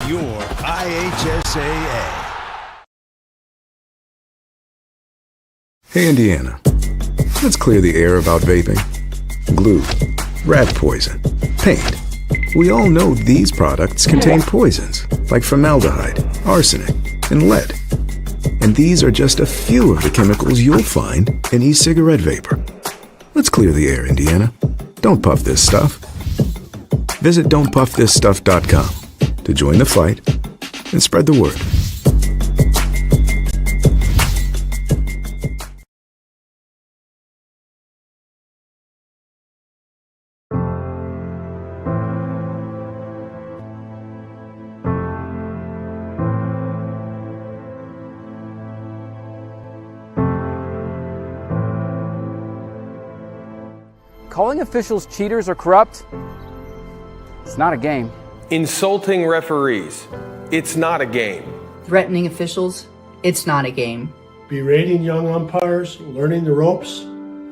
your IHSAA. Hey, Indiana. Let's clear the air about vaping. Glue, rat poison, paint. We all know these products contain poisons like formaldehyde, arsenic, and lead. And these are just a few of the chemicals you'll find in e-cigarette vapor. Let's clear the air, Indiana. Don't puff this stuff. Visit don'tpuffthisstuff.com to join the fight and spread the word. Calling officials cheaters or corrupt, it's not a game. Insulting referees, it's not a game. Threatening officials, it's not a game. Berating young umpires, learning the ropes,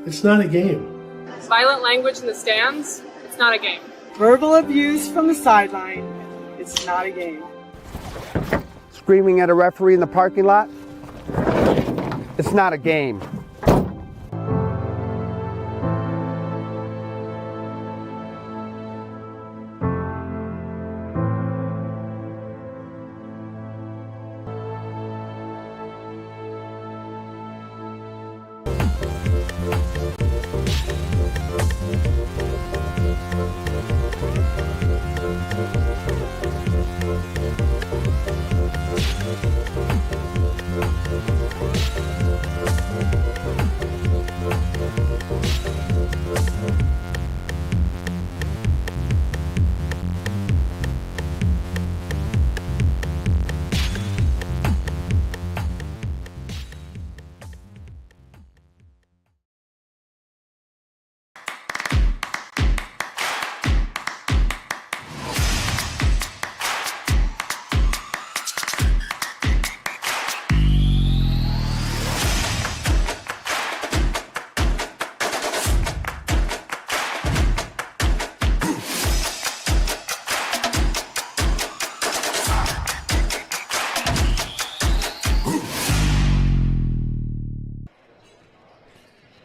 it's not a game. Violent language in the stands, it's not a game. Verbal abuse from the sideline, it's not a game. Screaming at a referee in the parking lot, it's not a game.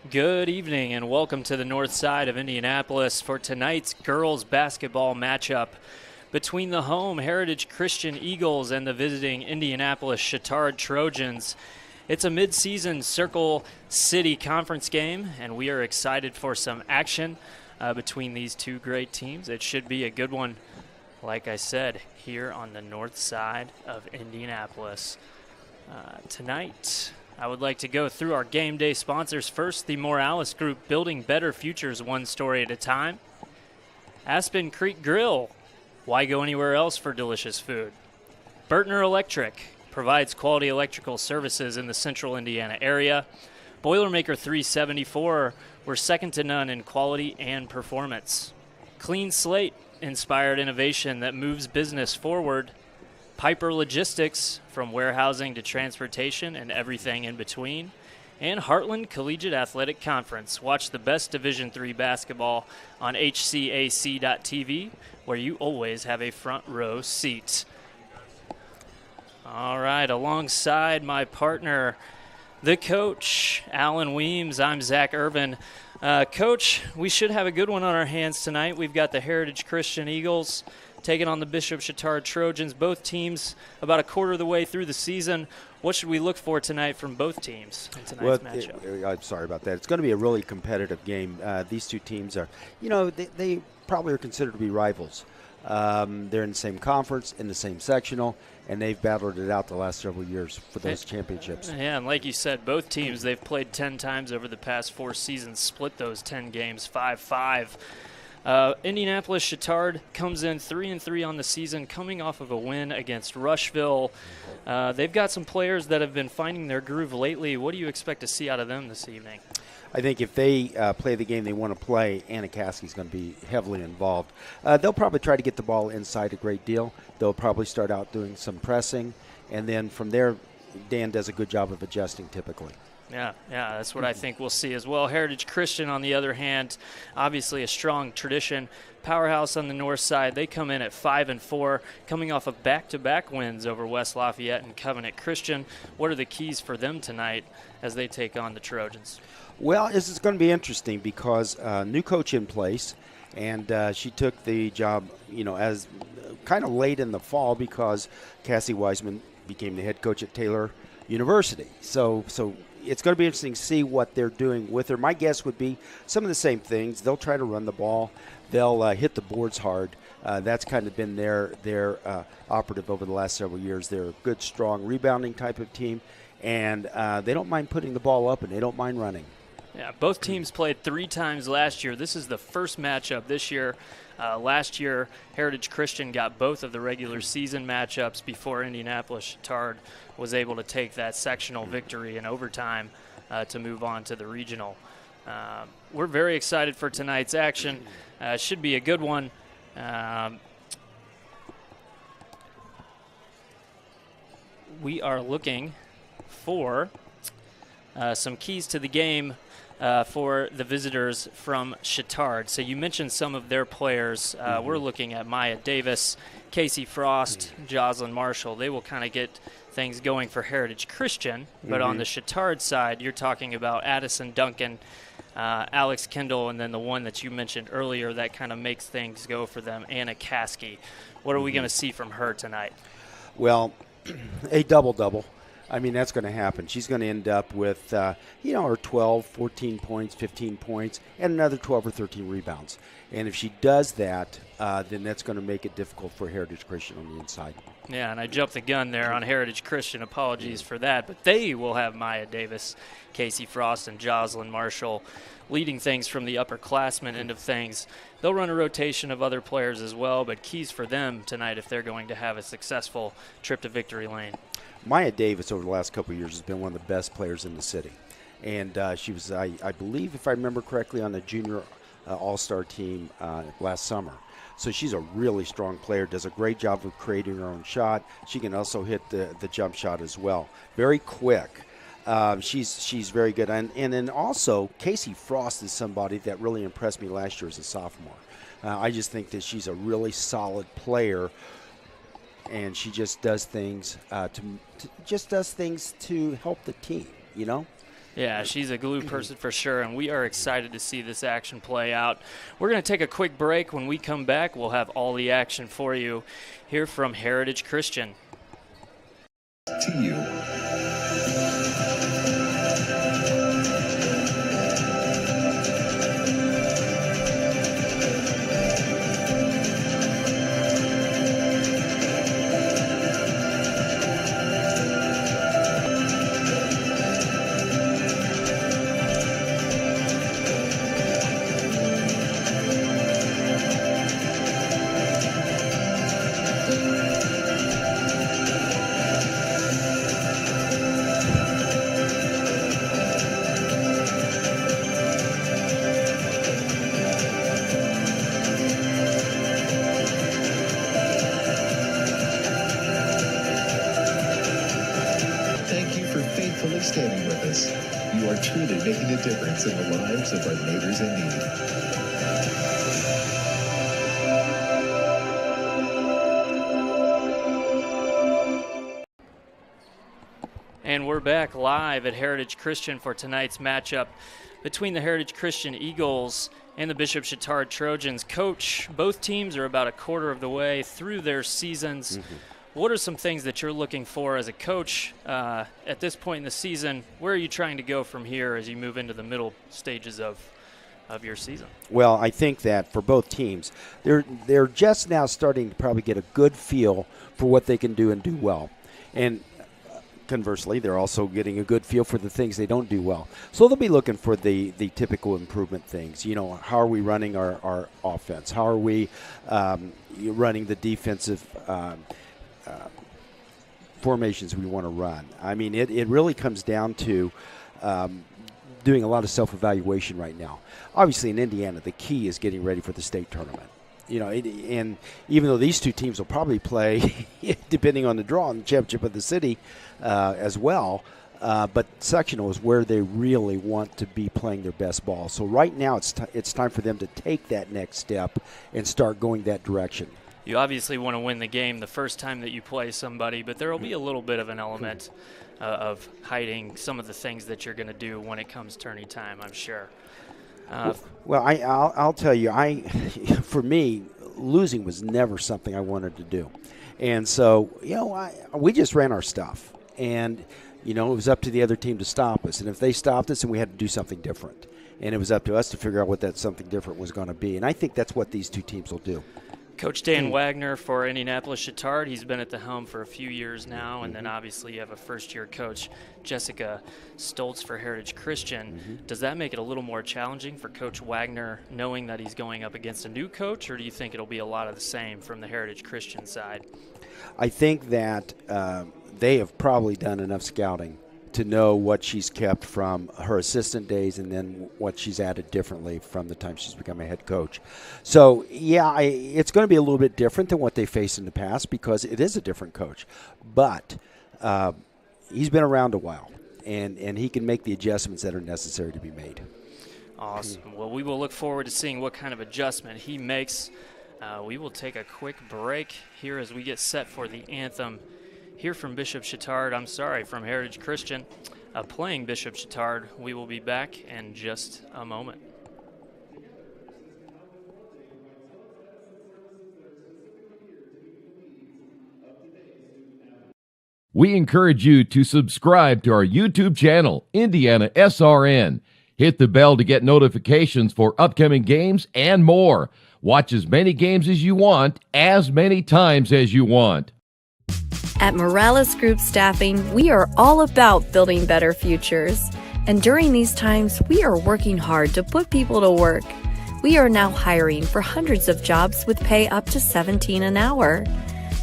Good evening and welcome to the north side of Indianapolis for tonight's girls basketball matchup between the home Heritage Christian Eagles and the visiting Indianapolis Chatard Trojans. It's a mid-season Circle City Conference game, and we are excited for some action between these two great teams. It should be a good one, like I said, here on the north side of Indianapolis. Tonight, I would like to go through our game day sponsors. First, the Morales Group, building better futures one story at a time. Aspen Creek Grill, why go anywhere else for delicious food? Bertner Electric provides quality electrical services in the central Indiana area. Boilermaker 374, we're second to none in quality and performance. Clean Slate, inspired innovation that moves business forward. Piper Logistics, from warehousing to transportation and everything in between. And Heartland Collegiate Athletic Conference. Watch the best Division III basketball on HCAC.tv, where you always have a front row seat. All right, alongside my partner, the coach, Alan Weems, I'm Zach Irvin. Coach, we should have a good one on our hands tonight. We've got the Heritage Christian Eagles taking on the Bishop Chatard Trojans. Both teams about a quarter of the way through the season. What should we look for tonight from both teams in tonight's matchup? I'm sorry about that. It's going to be a really competitive game. These two teams are, they probably are considered to be rivals. They're in the same conference, in the same sectional, and they've battled it out the last several years for those championships. Yeah, and like you said, both teams, they've played 10 times over the past 4 seasons, split those 10 games 5-5. Indianapolis Chatard comes in 3-3 on the season, coming off of a win against Rushville. They've got some players that have been finding their groove lately. What do you expect to see out of them this evening? I think if they play the game they want to play, Anna Caskey's going to be heavily involved. They'll probably try to get the ball inside a great deal. They'll probably start out doing some pressing, and then from there, Dan does a good job of adjusting typically. Yeah, that's what I think we'll see as well. Heritage Christian, on the other hand, obviously a strong tradition. Powerhouse on the north side, they come in at 5-4, coming off of back-to-back wins over West Lafayette and Covenant Christian. What are the keys for them tonight as they take on the Trojans? Well, this is going to be interesting because new coach in place, and she took the job, as kind of late in the fall because Cassie Wiseman became the head coach at Taylor University. So it's going to be interesting to see what they're doing with her. My guess would be some of the same things. They'll try to run the ball. They'll hit the boards hard. That's kind of been their operative over the last several years. They're a good, strong, rebounding type of team, and they don't mind putting the ball up, and they don't mind running. Yeah, both teams played 3 times last year. This is the first matchup this year. Last year, Heritage Christian got both of the regular season matchups before Indianapolis Chatard was able to take that sectional victory in overtime to move on to the regional. We're very excited for tonight's action. Should be a good one. We are looking for some keys to the game for the visitors from Chatard. So you mentioned some of their players. We're looking at Maya Davis, Casey Frost, Jocelyn Marshall. They will kind of get things going for Heritage Christian. But on the Chatard side, you're talking about Addison Duncan, Alex Kendall, and then the one that you mentioned earlier that kind of makes things go for them, Anna Caskey. What are we going to see from her tonight? Well, a double-double. I mean, that's going to happen. She's going to end up with, her 12, 14 points, 15 points, and another 12 or 13 rebounds. And if she does that, then that's going to make it difficult for Heritage Christian on the inside. Yeah, and I jumped the gun there on Heritage Christian. Apologies for that. But they will have Maya Davis, Casey Frost, and Jocelyn Marshall leading things from the upperclassmen end of things. They'll run a rotation of other players as well, but keys for them tonight if they're going to have a successful trip to victory lane. Maya Davis over the last couple of years has been one of the best players in the city. And she was, I believe, if I remember correctly, on the junior all-star team last summer. So she's a really strong player, does a great job of creating her own shot. She can also hit the jump shot as well. Very quick. She's very good. And then also, Casey Frost is somebody that really impressed me last year as a sophomore. I just think that she's a really solid player, and she just does things to help the team, Yeah, she's a glue person for sure, and we are excited to see this action play out. We're going to take a quick break. When we come back, we'll have all the action for you here from Heritage Christian. To you. Standing with us, you are truly making a difference in the lives of our neighbors in need. And we're back live at Heritage Christian for tonight's matchup between the Heritage Christian Eagles and the Bishop Chatard Trojans. Coach, both teams are about a quarter of the way through their seasons. What are some things that you're looking for as a coach at this point in the season? Where are you trying to go from here as you move into the middle stages of your season? Well, I think that for both teams, they're just now starting to probably get a good feel for what they can do and do well. And conversely, they're also getting a good feel for the things they don't do well. So they'll be looking for the typical improvement things. How are we running our offense? How are we running the defensive formations we want to run? I mean, it really comes down to doing a lot of self-evaluation right now. Obviously, in Indiana, the key is getting ready for the state tournament. And even though these two teams will probably play, depending on the draw, in the championship of the city as well, But sectional is where they really want to be playing their best ball. So right now it's time for them to take that next step and start going that direction. You obviously want to win the game the first time that you play somebody, but there will be a little bit of an element of hiding some of the things that you're going to do when it comes tourney time, I'm sure. Well, I'll tell you, for me, losing was never something I wanted to do. And so, we just ran our stuff. And, it was up to the other team to stop us. And if they stopped us, then we had to do something different. And it was up to us to figure out what that something different was going to be. And I think that's what these two teams will do. Coach Dan Wagner for Indianapolis Chatard. He's been at the helm for a few years now, and then obviously you have a first-year coach, Jessica Stoltz for Heritage Christian. Does that make it a little more challenging for Coach Wagner, knowing that he's going up against a new coach, or do you think it'll be a lot of the same from the Heritage Christian side? I think that they have probably done enough scouting to know what she's kept from her assistant days and then what she's added differently from the time she's become a head coach. So, it's going to be a little bit different than what they faced in the past because it is a different coach. But he's been around a while, and he can make the adjustments that are necessary to be made. Awesome. Well, we will look forward to seeing what kind of adjustment he makes. We will take a quick break here as we get set for the anthem. Here from from Heritage Christian, playing Bishop Chatard. We will be back in just a moment. We encourage you to subscribe to our YouTube channel, IndianaSRN. Hit the bell to get notifications for upcoming games and more. Watch as many games as you want, as many times as you want. At Morales Group Staffing, we are all about building better futures. And during these times, we are working hard to put people to work. We are now hiring for hundreds of jobs with pay up to $17 an hour.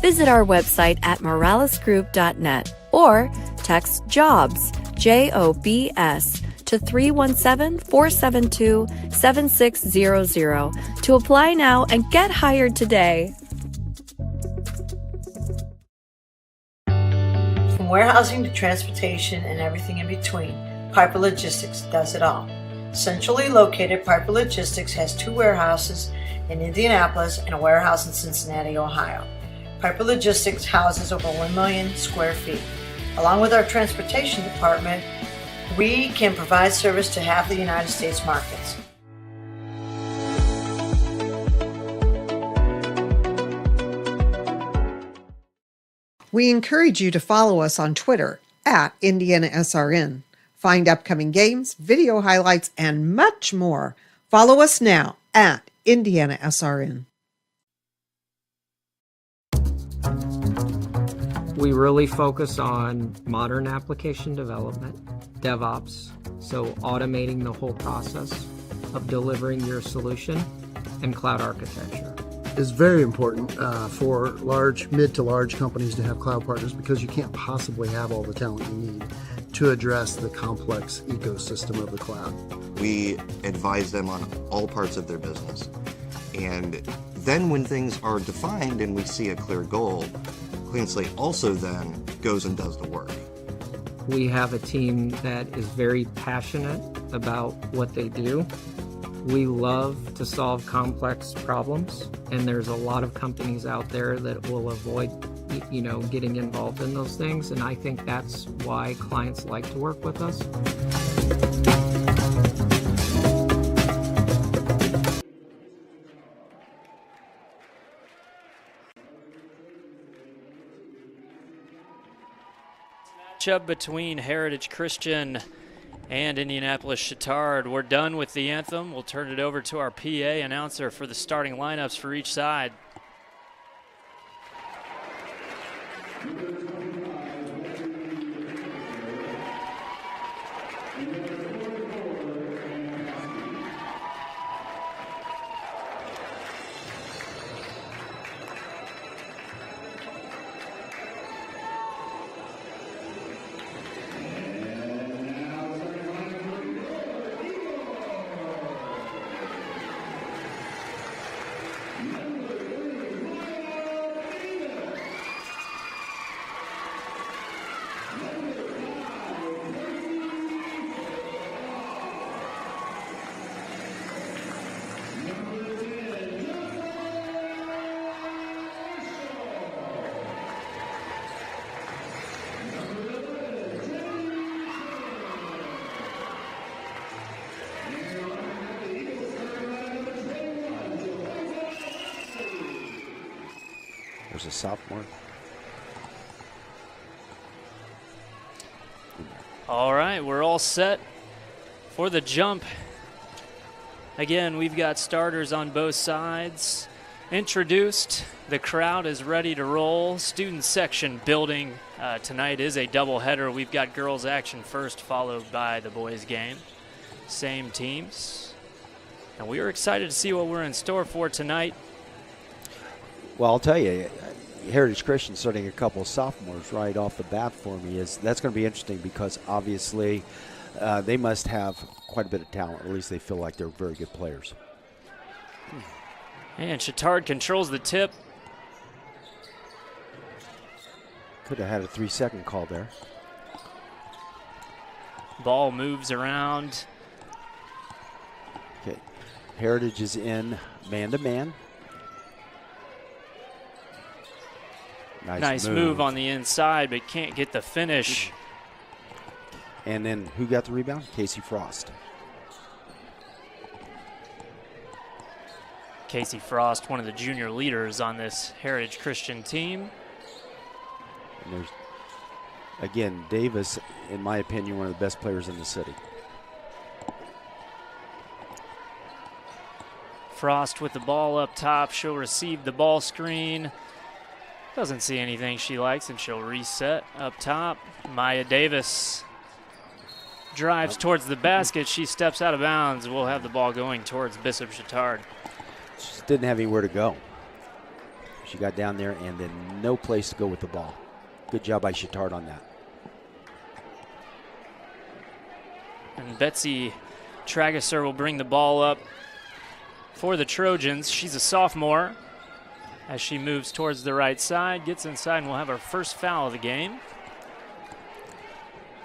Visit our website at moralesgroup.net or text JOBS, JOBS, to 317-472-7600 to apply now and get hired today. From warehousing to transportation and everything in between, Piper Logistics does it all. Centrally located, Piper Logistics has 2 warehouses in Indianapolis and a warehouse in Cincinnati, Ohio. Piper Logistics houses over 1 million square feet. Along with our transportation department, we can provide service to half the United States markets. We encourage you to follow us on Twitter at IndianaSRN. Find upcoming games, video highlights, and much more. Follow us now at IndianaSRN. We really focus on modern application development, DevOps, so automating the whole process of delivering your solution, and cloud architecture. It's very important for mid to large companies to have cloud partners because you can't possibly have all the talent you need to address the complex ecosystem of the cloud. We advise them on all parts of their business. And then when things are defined and we see a clear goal, Clean Slate also then goes and does the work. We have a team that is very passionate about what they do. We love to solve complex problems, and there's a lot of companies out there that will avoid, getting involved in those things, and I think that's why clients like to work with us. Matchup between Heritage Christian and Indianapolis Chatard. We're done with the anthem. We'll turn it over to our PA announcer for the starting lineups for each side. There's a sophomore. All right, we're all set for the jump. Again, we've got starters on both sides introduced. The crowd is ready to roll. Student section building. Tonight is a doubleheader. We've got girls action first, followed by the boys game. Same teams. And we are excited to see what we're in store for tonight. Well, I'll tell you, Heritage Christian starting a couple of sophomores right off the bat for me that's going to be interesting because obviously they must have quite a bit of talent. At least they feel like they're very good players. And Chatard controls the tip. Could have had a 3-second call there. Ball moves around. Okay, Heritage is in man-to-man. Nice move on the inside, but can't get the finish. And then who got the rebound? Casey Frost. Casey Frost, one of the junior leaders on this Heritage Christian team. And there's, again, Davis, in my opinion, one of the best players in the city. Frost with the ball up top. She'll receive the ball screen. Doesn't see anything she likes, and she'll reset up top. Maya Davis drives towards the basket. She steps out of bounds. We'll have the ball going towards Bishop Chatard. She didn't have anywhere to go. She got down there and then no place to go with the ball. Good job by Chatard on that. And Betsy Trageser will bring the ball up for the Trojans. She's a sophomore. As she moves towards the right side, gets inside, and we'll have our first foul of the game.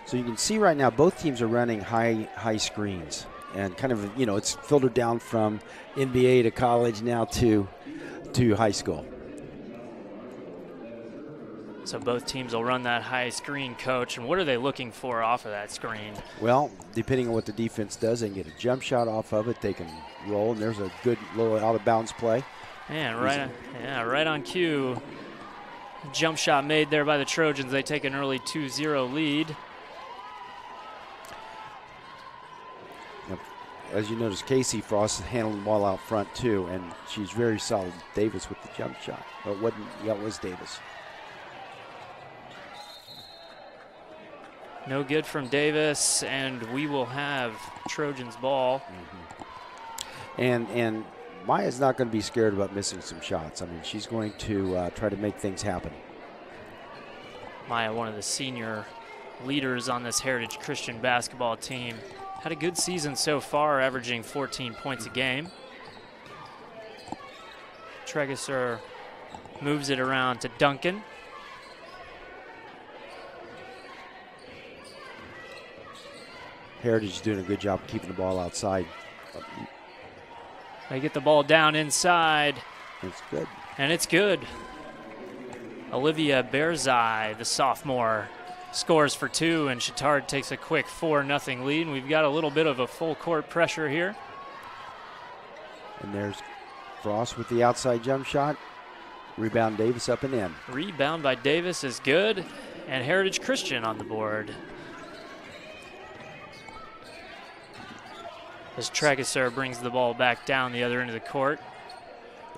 So you can see right now both teams are running high screens. And kind of, you know, it's filtered down from NBA to college now to high school. So both teams will run that high screen, Coach. And what are they looking for off of that screen? Well, depending on what the defense does, they can get a jump shot off of it. They can roll, and there's a good little out-of-bounds play. And right on cue. Jump shot made there by the Trojans. They take an early 2-0 lead. Yep. As you notice, Casey Frost is handling the ball out front too, and she's very solid. Davis with the jump shot. But it was Davis. No good from Davis, and we will have Trojans ball. And Maya's not going to be scared about missing some shots. I mean, she's going to try to make things happen. Maya, one of the senior leaders on this Heritage Christian basketball team, had a good season so far, averaging 14 points a game. Trageser moves it around to Duncan. Heritage is doing a good job of keeping the ball outside. They get the ball down inside. It's good. And it's good. Olivia Berzai, the sophomore, scores for two, and Chatard takes a quick 4-0 lead. And we've got a little bit of a full court pressure here. And there's Frost with the outside jump shot. Rebound Davis up and in. Rebound by Davis is good, and Heritage Christian on the board. As Trageser brings the ball back down the other end of the court.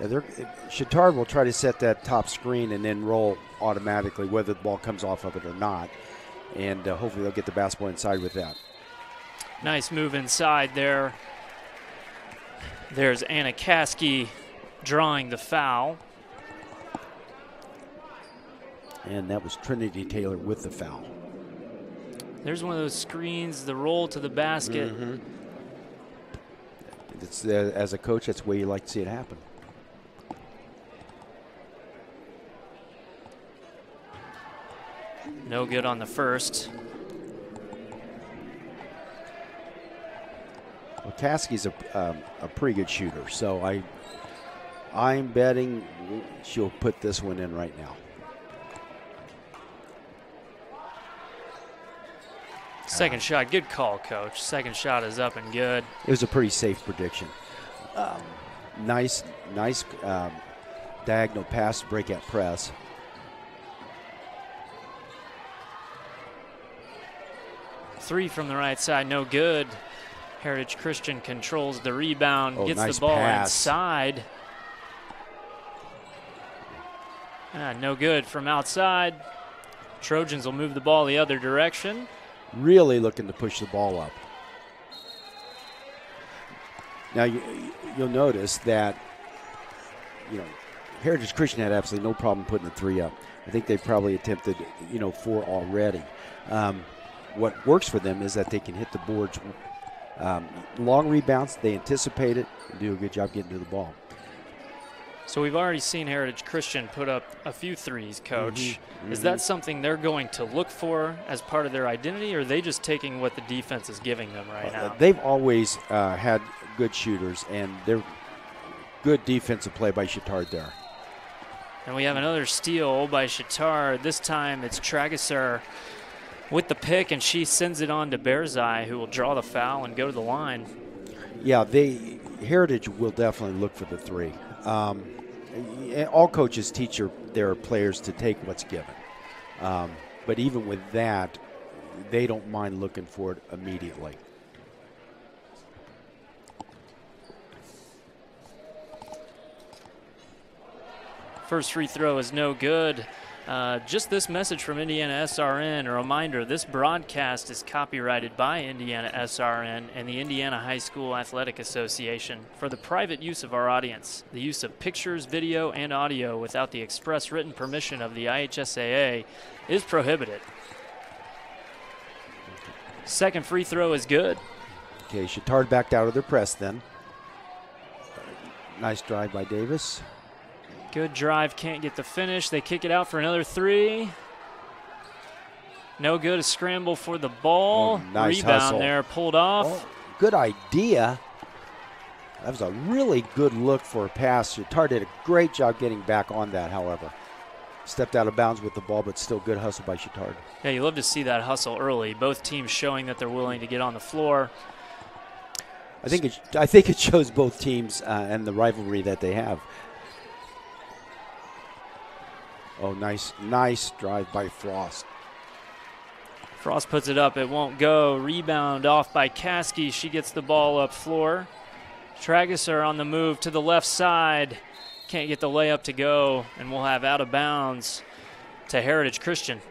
Yeah, Chatard will try to set that top screen and then roll automatically, whether the ball comes off of it or not. And hopefully they'll get the basketball inside with that. Nice move inside there. There's Anna Caskey drawing the foul. And that was Trinity Taylor with the foul. There's one of those screens, the roll to the basket. It's, as a coach, that's the way you like to see it happen. No good on the first. Well, Caskey's a pretty good shooter, so I'm betting she'll put this one in right now. Second shot, good call, Coach. Second shot is up and good. It was a pretty safe prediction. Nice diagonal pass, break at press. Three from the right side, no good. Heritage Christian controls the rebound, gets nice the ball pass. inside. No good from outside. Trojans will move the ball the other direction. Really looking to push the ball up. Now you'll notice that, Heritage Christian had absolutely no problem putting the three up. I think they probably attempted, 4 already. What works for them is that they can hit the boards. Long rebounds, they anticipate it and do a good job getting to the ball. So we've already seen Heritage Christian put up a few threes, Coach. Is that something they're going to look for as part of their identity, or are they just taking what the defense is giving them right now? They've always had good shooters, and they're good defensive play by Chatard there. And we have another steal by Chatard. This time it's Trageser with the pick, and she sends it on to Bearseye, who will draw the foul and go to the line. Yeah, Heritage will definitely look for the three. All coaches teach their players to take what's given. But even with that, they don't mind looking for it immediately. First free throw is no good. Just this message from IndianaSRN, a reminder, this broadcast is copyrighted by IndianaSRN and the Indiana High School Athletic Association for the private use of our audience. The use of pictures, video, and audio without the express written permission of the IHSAA is prohibited. Second free throw is good. Okay, Chatard backed out of their press then. Nice drive by Davis. Good drive, can't get the finish. They kick it out for another three. No good, a scramble for the ball. Nice Rebound hustle. there, pulled off. Oh, good idea. That was a really good look for a pass. Chatard did a great job getting back on that, however. Stepped out of bounds with the ball, but still good hustle by Chatard. Yeah, you love to see that hustle early. Both teams showing that they're willing to get on the floor. I think it shows both teams and the rivalry that they have. Oh, nice drive by Frost. Frost puts it up, it won't go. Rebound off by Caskey. She gets the ball up floor. Trageser on the move to the left side. Can't get the layup to go, and we'll have out of bounds to Heritage Christian.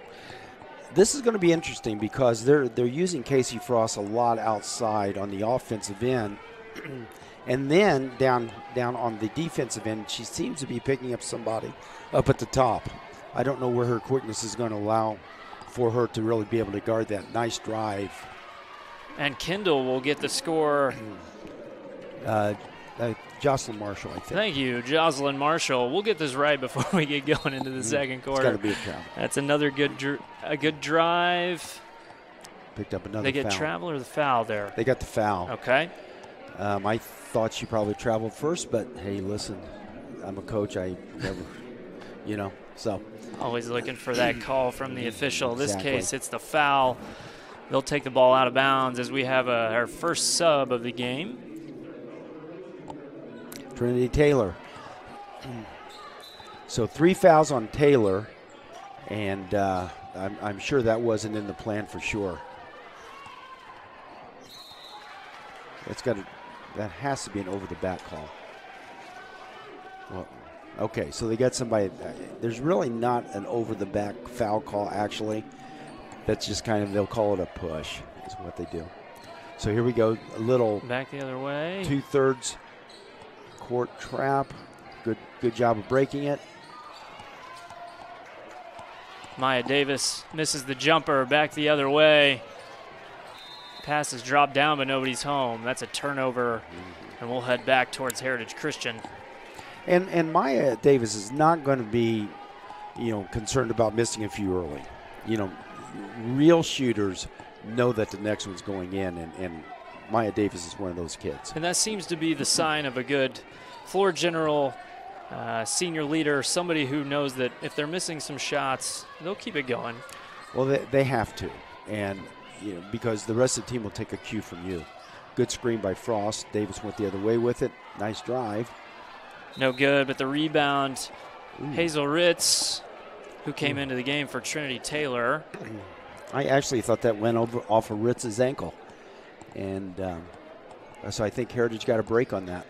This is going to be interesting because they're using Casey Frost a lot outside on the offensive end. And then down on the defensive end, she seems to be picking up somebody up at the top. I don't know where her quickness is going to allow for her to really be able to guard that. Nice drive. And Kendall will get the score. Jocelyn Marshall, I think. Thank you, Jocelyn Marshall. We'll get this right before we get going into the second quarter. It's got to be a travel. That's another good drive. Picked up another foul. They get travel or the foul there? They got the foul. Okay. I thought she probably traveled first, but hey, listen, I'm a coach. I never, so. Always looking for that call from the official. In this Exactly. case, it's the foul. They'll take the ball out of bounds as we have our first sub of the game. Trinity Taylor. So 3 fouls on Taylor, and I'm sure that wasn't in the plan for sure. That has to be an over-the-back call. Well, okay, so they got somebody. There's really not an over-the-back foul call, actually. That's just kind of, they'll call it a push, is what they do. So here we go, a little back the other way. 2/3 court trap. Good job of breaking it. Maya Davis misses the jumper, back the other way. Pass is dropped down, but nobody's home. That's a turnover, and we'll head back towards Heritage Christian. And Maya Davis is not going to be, concerned about missing a few early. Real shooters know that the next one's going in, and Maya Davis is one of those kids. And that seems to be the sign of a good floor general, senior leader, somebody who knows that if they're missing some shots, they'll keep it going. Well, they have to, and because the rest of the team will take a cue from you. Good screen by Frost. Davis went the other way with it. Nice drive. No good, but the rebound, Hazel Ritz, who came into the game for Trinity Taylor. I actually thought that went off of Ritz's ankle. And so I think Heritage got a break on that.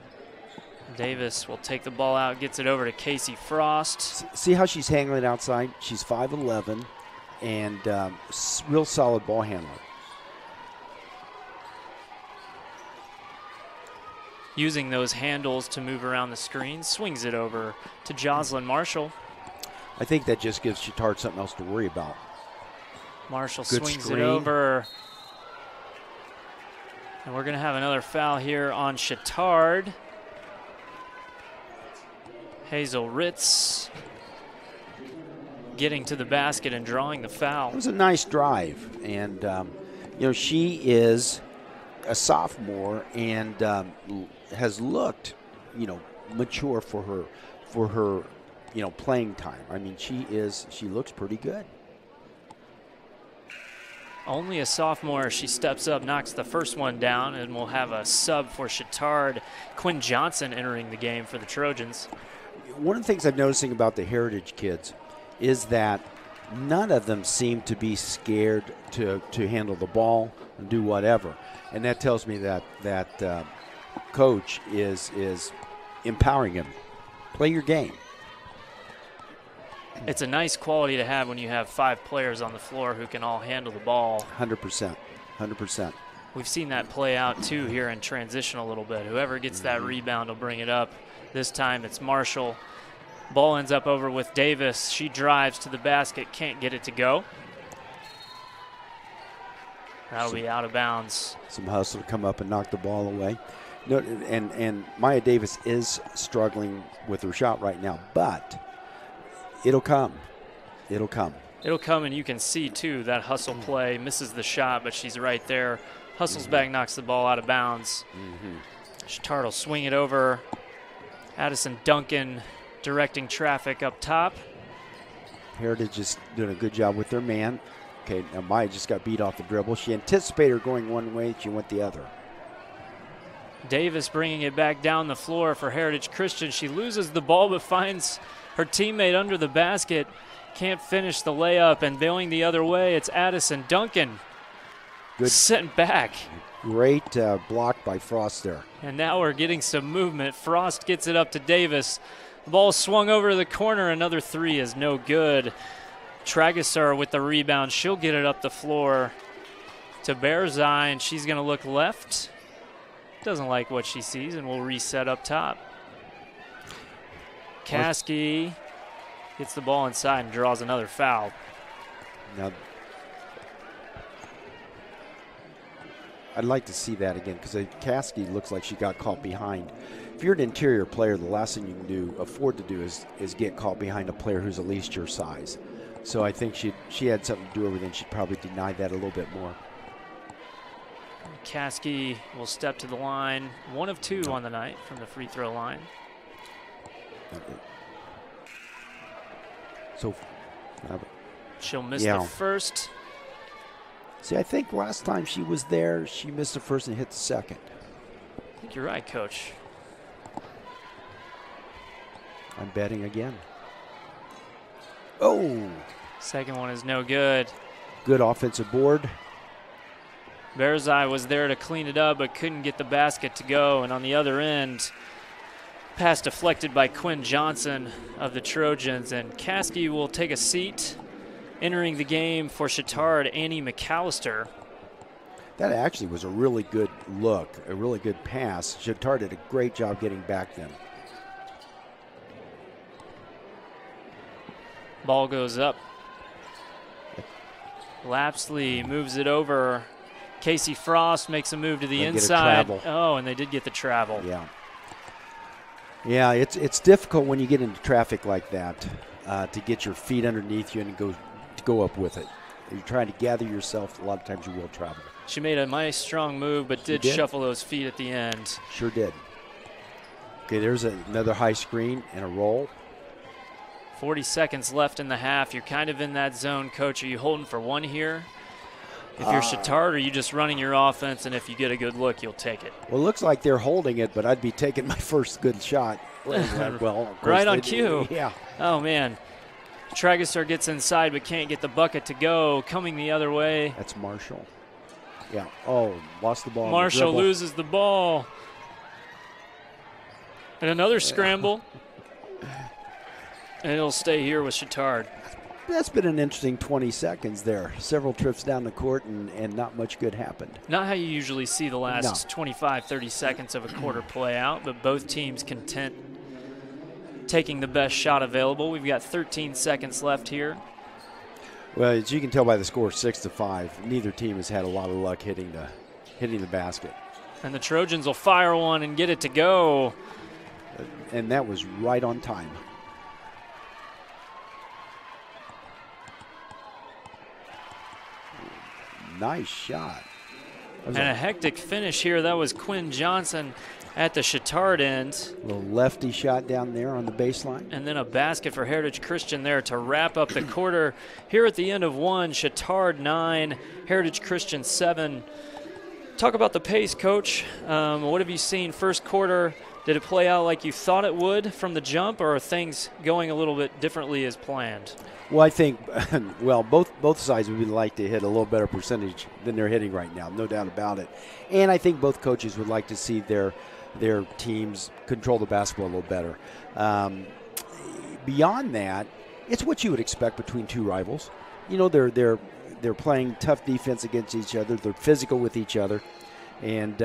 Davis will take the ball out, gets it over to Casey Frost. See how she's handling outside? She's 5'11", and real solid ball handler. Using those handles to move around the screen, swings it over to Jocelyn Marshall. I think that just gives Chatard something else to worry about. Marshall Good swings screen. it over. And we're going to have another foul here on Chatard. Hazel Ritz getting to the basket and drawing the foul. It was a nice drive. And, she is a sophomore and has looked, mature for her, playing time. I mean, she looks pretty good. Only a sophomore. She steps up, knocks the first one down, and we'll have a sub for Chatard. Quinn Johnson entering the game for the Trojans. One of the things I'm noticing about the Heritage kids is that none of them seem to be scared to handle the ball and do whatever. And that tells me that coach is empowering him. Play your game. It's a nice quality to have when you have 5 players on the floor who can all handle the ball. 100%. We've seen that play out, too, here in transition a little bit. Whoever gets that rebound will bring it up. This time it's Marshall. Ball ends up over with Davis. She drives to the basket, can't get it to go. That'll be out of bounds. Some hustle to come up and knock the ball away. No, and Maya Davis is struggling with her shot right now, but it'll come. It'll come, and you can see, too, that hustle play. Misses the shot, but she's right there. Hustles back, knocks the ball out of bounds. Chatard will swing it over. Addison Duncan directing traffic up top. Heritage is doing a good job with their man. Okay, now Maya just got beat off the dribble. She anticipated her going one way. She went the other. Davis bringing it back down the floor for Heritage Christian. She loses the ball but finds her teammate under the basket. Can't finish the layup, and going the other way, it's Addison Duncan. Good. Sent back. Great block by Frost there. And now we're getting some movement. Frost gets it up to Davis. The ball swung over to the corner. Another 3 is no good. Tragasar with the rebound. She'll get it up the floor to Bearzai, and she's going to look left. Doesn't like what she sees, and we'll reset up top. Caskey gets the ball inside and draws another foul. Now, I'd like to see that again because Caskey looks like she got caught behind. If you're an interior player, the last thing you can afford to do is get caught behind a player who's at least your size. So I think she had something to do with it, and she'd probably deny that a little bit more. Caskey will step to the line. 1 of 2 on the night from the free throw line. So she'll miss the first. See, I think last time she was there, she missed the first and hit the second. I think you're right, Coach. I'm betting again. Oh! Second one is no good. Good offensive board. Bearzai was there to clean it up, but couldn't get the basket to go. And on the other end, pass deflected by Quinn Johnson of the Trojans. And Caskey will take a seat. Entering the game for Chatard, Annie McAllister. That actually was a really good look, a really good pass. Chatard did a great job getting back then. Ball goes up. Lapsley moves it over. Casey Frost makes a move to the inside. Oh, and they did get the travel. Yeah. Yeah, it's difficult when you get into traffic like that to get your feet underneath you and go up with it. You're trying to gather yourself. A lot of times you will travel. She made a nice, strong move, but did shuffle those feet at the end. Sure did. Okay, there's another high screen and a roll. 40 seconds left in the half. You're kind of in that zone, Coach. Are you holding for one here? If you're Chatard, are you just running your offense, and if you get a good look, you'll take it? Well, it looks like they're holding it, but I'd be taking my first good shot Well, right on cue. Yeah. Oh, man. Tragasar gets inside but can't get the bucket to go. Coming the other way. That's Marshall. Yeah. Oh, lost the ball. Marshall loses the ball. And another scramble. And it'll stay here with Chatard. That's been an interesting 20 seconds there. Several trips down the court and not much good happened. Not how you usually see the last 25, 30 seconds of a quarter play out, but both teams content taking the best shot available. We've got 13 seconds left here. Well, as you can tell by the score, 6-5, neither team has had a lot of luck hitting the basket. And the Trojans will fire one and get it to go. And that was right on time. Nice shot. And a hectic finish here. That was Quinn Johnson at the Chatard end. A little lefty shot down there on the baseline. And then a basket for Heritage Christian there to wrap up the quarter. Here at the end of one, Chatard 9, Heritage Christian 7. Talk about the pace, Coach. What have you seen first quarter? Did it play out like you thought it would from the jump, or are things going a little bit differently as planned? Well, I think, both sides would like to hit a little better percentage than they're hitting right now, no doubt about it. And I think both coaches would like to see their teams control the basketball a little better. Beyond that, it's what you would expect between two rivals. You know, they're playing tough defense against each other. They're physical with each other, and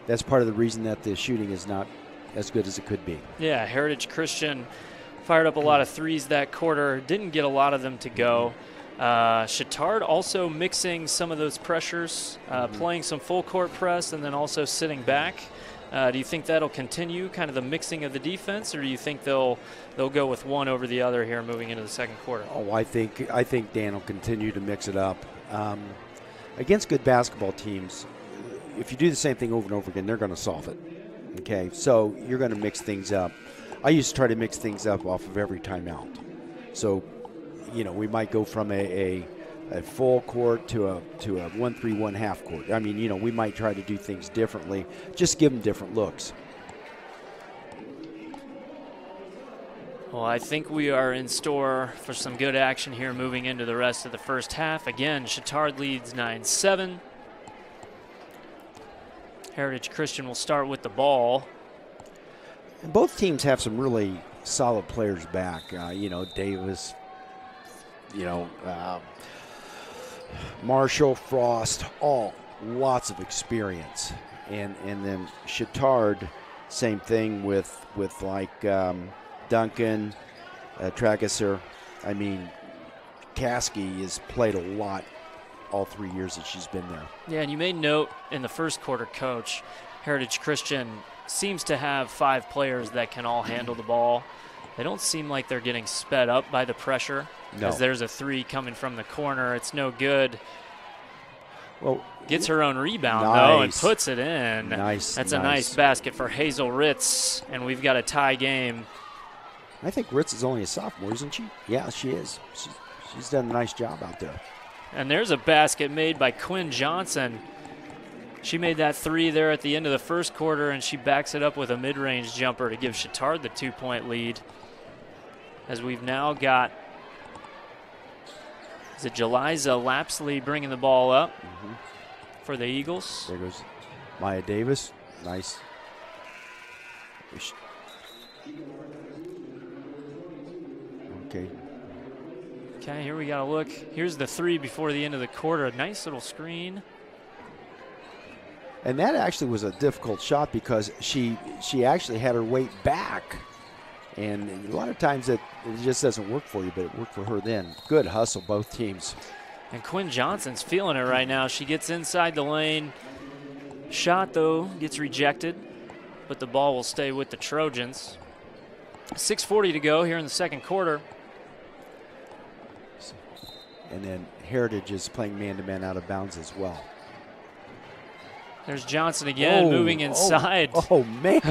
that's part of the reason that the shooting is not as good as it could be. Yeah, Heritage Christian fired up a lot of threes that quarter. Didn't get a lot of them to go. Chatard also mixing some of those pressures, playing some full court press and then also sitting back. Do you think that'll continue, kind of the mixing of the defense, or do you think they'll go with one over the other here moving into the second quarter? Oh, I think Dan will continue to mix it up. Against good basketball teams, if you do the same thing over and over again, they're going to solve it. Okay, so you're going to mix things up. I used to try to mix things up off of every timeout. So, you know, we might go from a full court to a 1-3-1 half court. I mean, you know, we might try to do things differently, just give them different looks. Well, I think we are in store for some good action here moving into the rest of the first half. Again, Chatard leads 9-7. Heritage Christian will start with the ball. And both teams have some really solid players back. You know, Davis, you know, Marshall, Frost, all lots of experience. And then Chatard, same thing with like Duncan, Tragasar. I mean, Caskey has played a lot all 3 years that she's been there. Yeah, and you made note in the first quarter, Coach, Heritage Christian seems to have 5 players that can all handle the ball. They don't seem like they're getting sped up by the pressure. No. As there's a 3 coming from the corner. It's no good. Well, gets her own rebound, nice. though, and puts it in. Nice. That's a nice basket for Hazel Ritz, and we've got a tie game. I think Ritz is only a sophomore, isn't she? Yeah, she is. She's done a nice job out there. And there's a basket made by Quinn Johnson. She made that 3 there at the end of the first quarter, and she backs it up with a mid-range jumper to give Chatard the 2-point lead. As we've now got, is it Jeliza Lapsley bringing the ball up for the Eagles? There goes Maya Davis. Nice. Okay. Okay, here we got to look. Here's the 3 before the end of the quarter. A nice little screen. And that actually was a difficult shot because she actually had her weight back. And a lot of times it just doesn't work for you, but it worked for her then. Good hustle, both teams. And Quinn Johnson's feeling it right now. She gets inside the lane. Shot, though, gets rejected, but the ball will stay with the Trojans. 6:40 to go here in the second quarter. And then Heritage is playing man-to-man out of bounds as well. There's Johnson again, moving inside. Oh, man.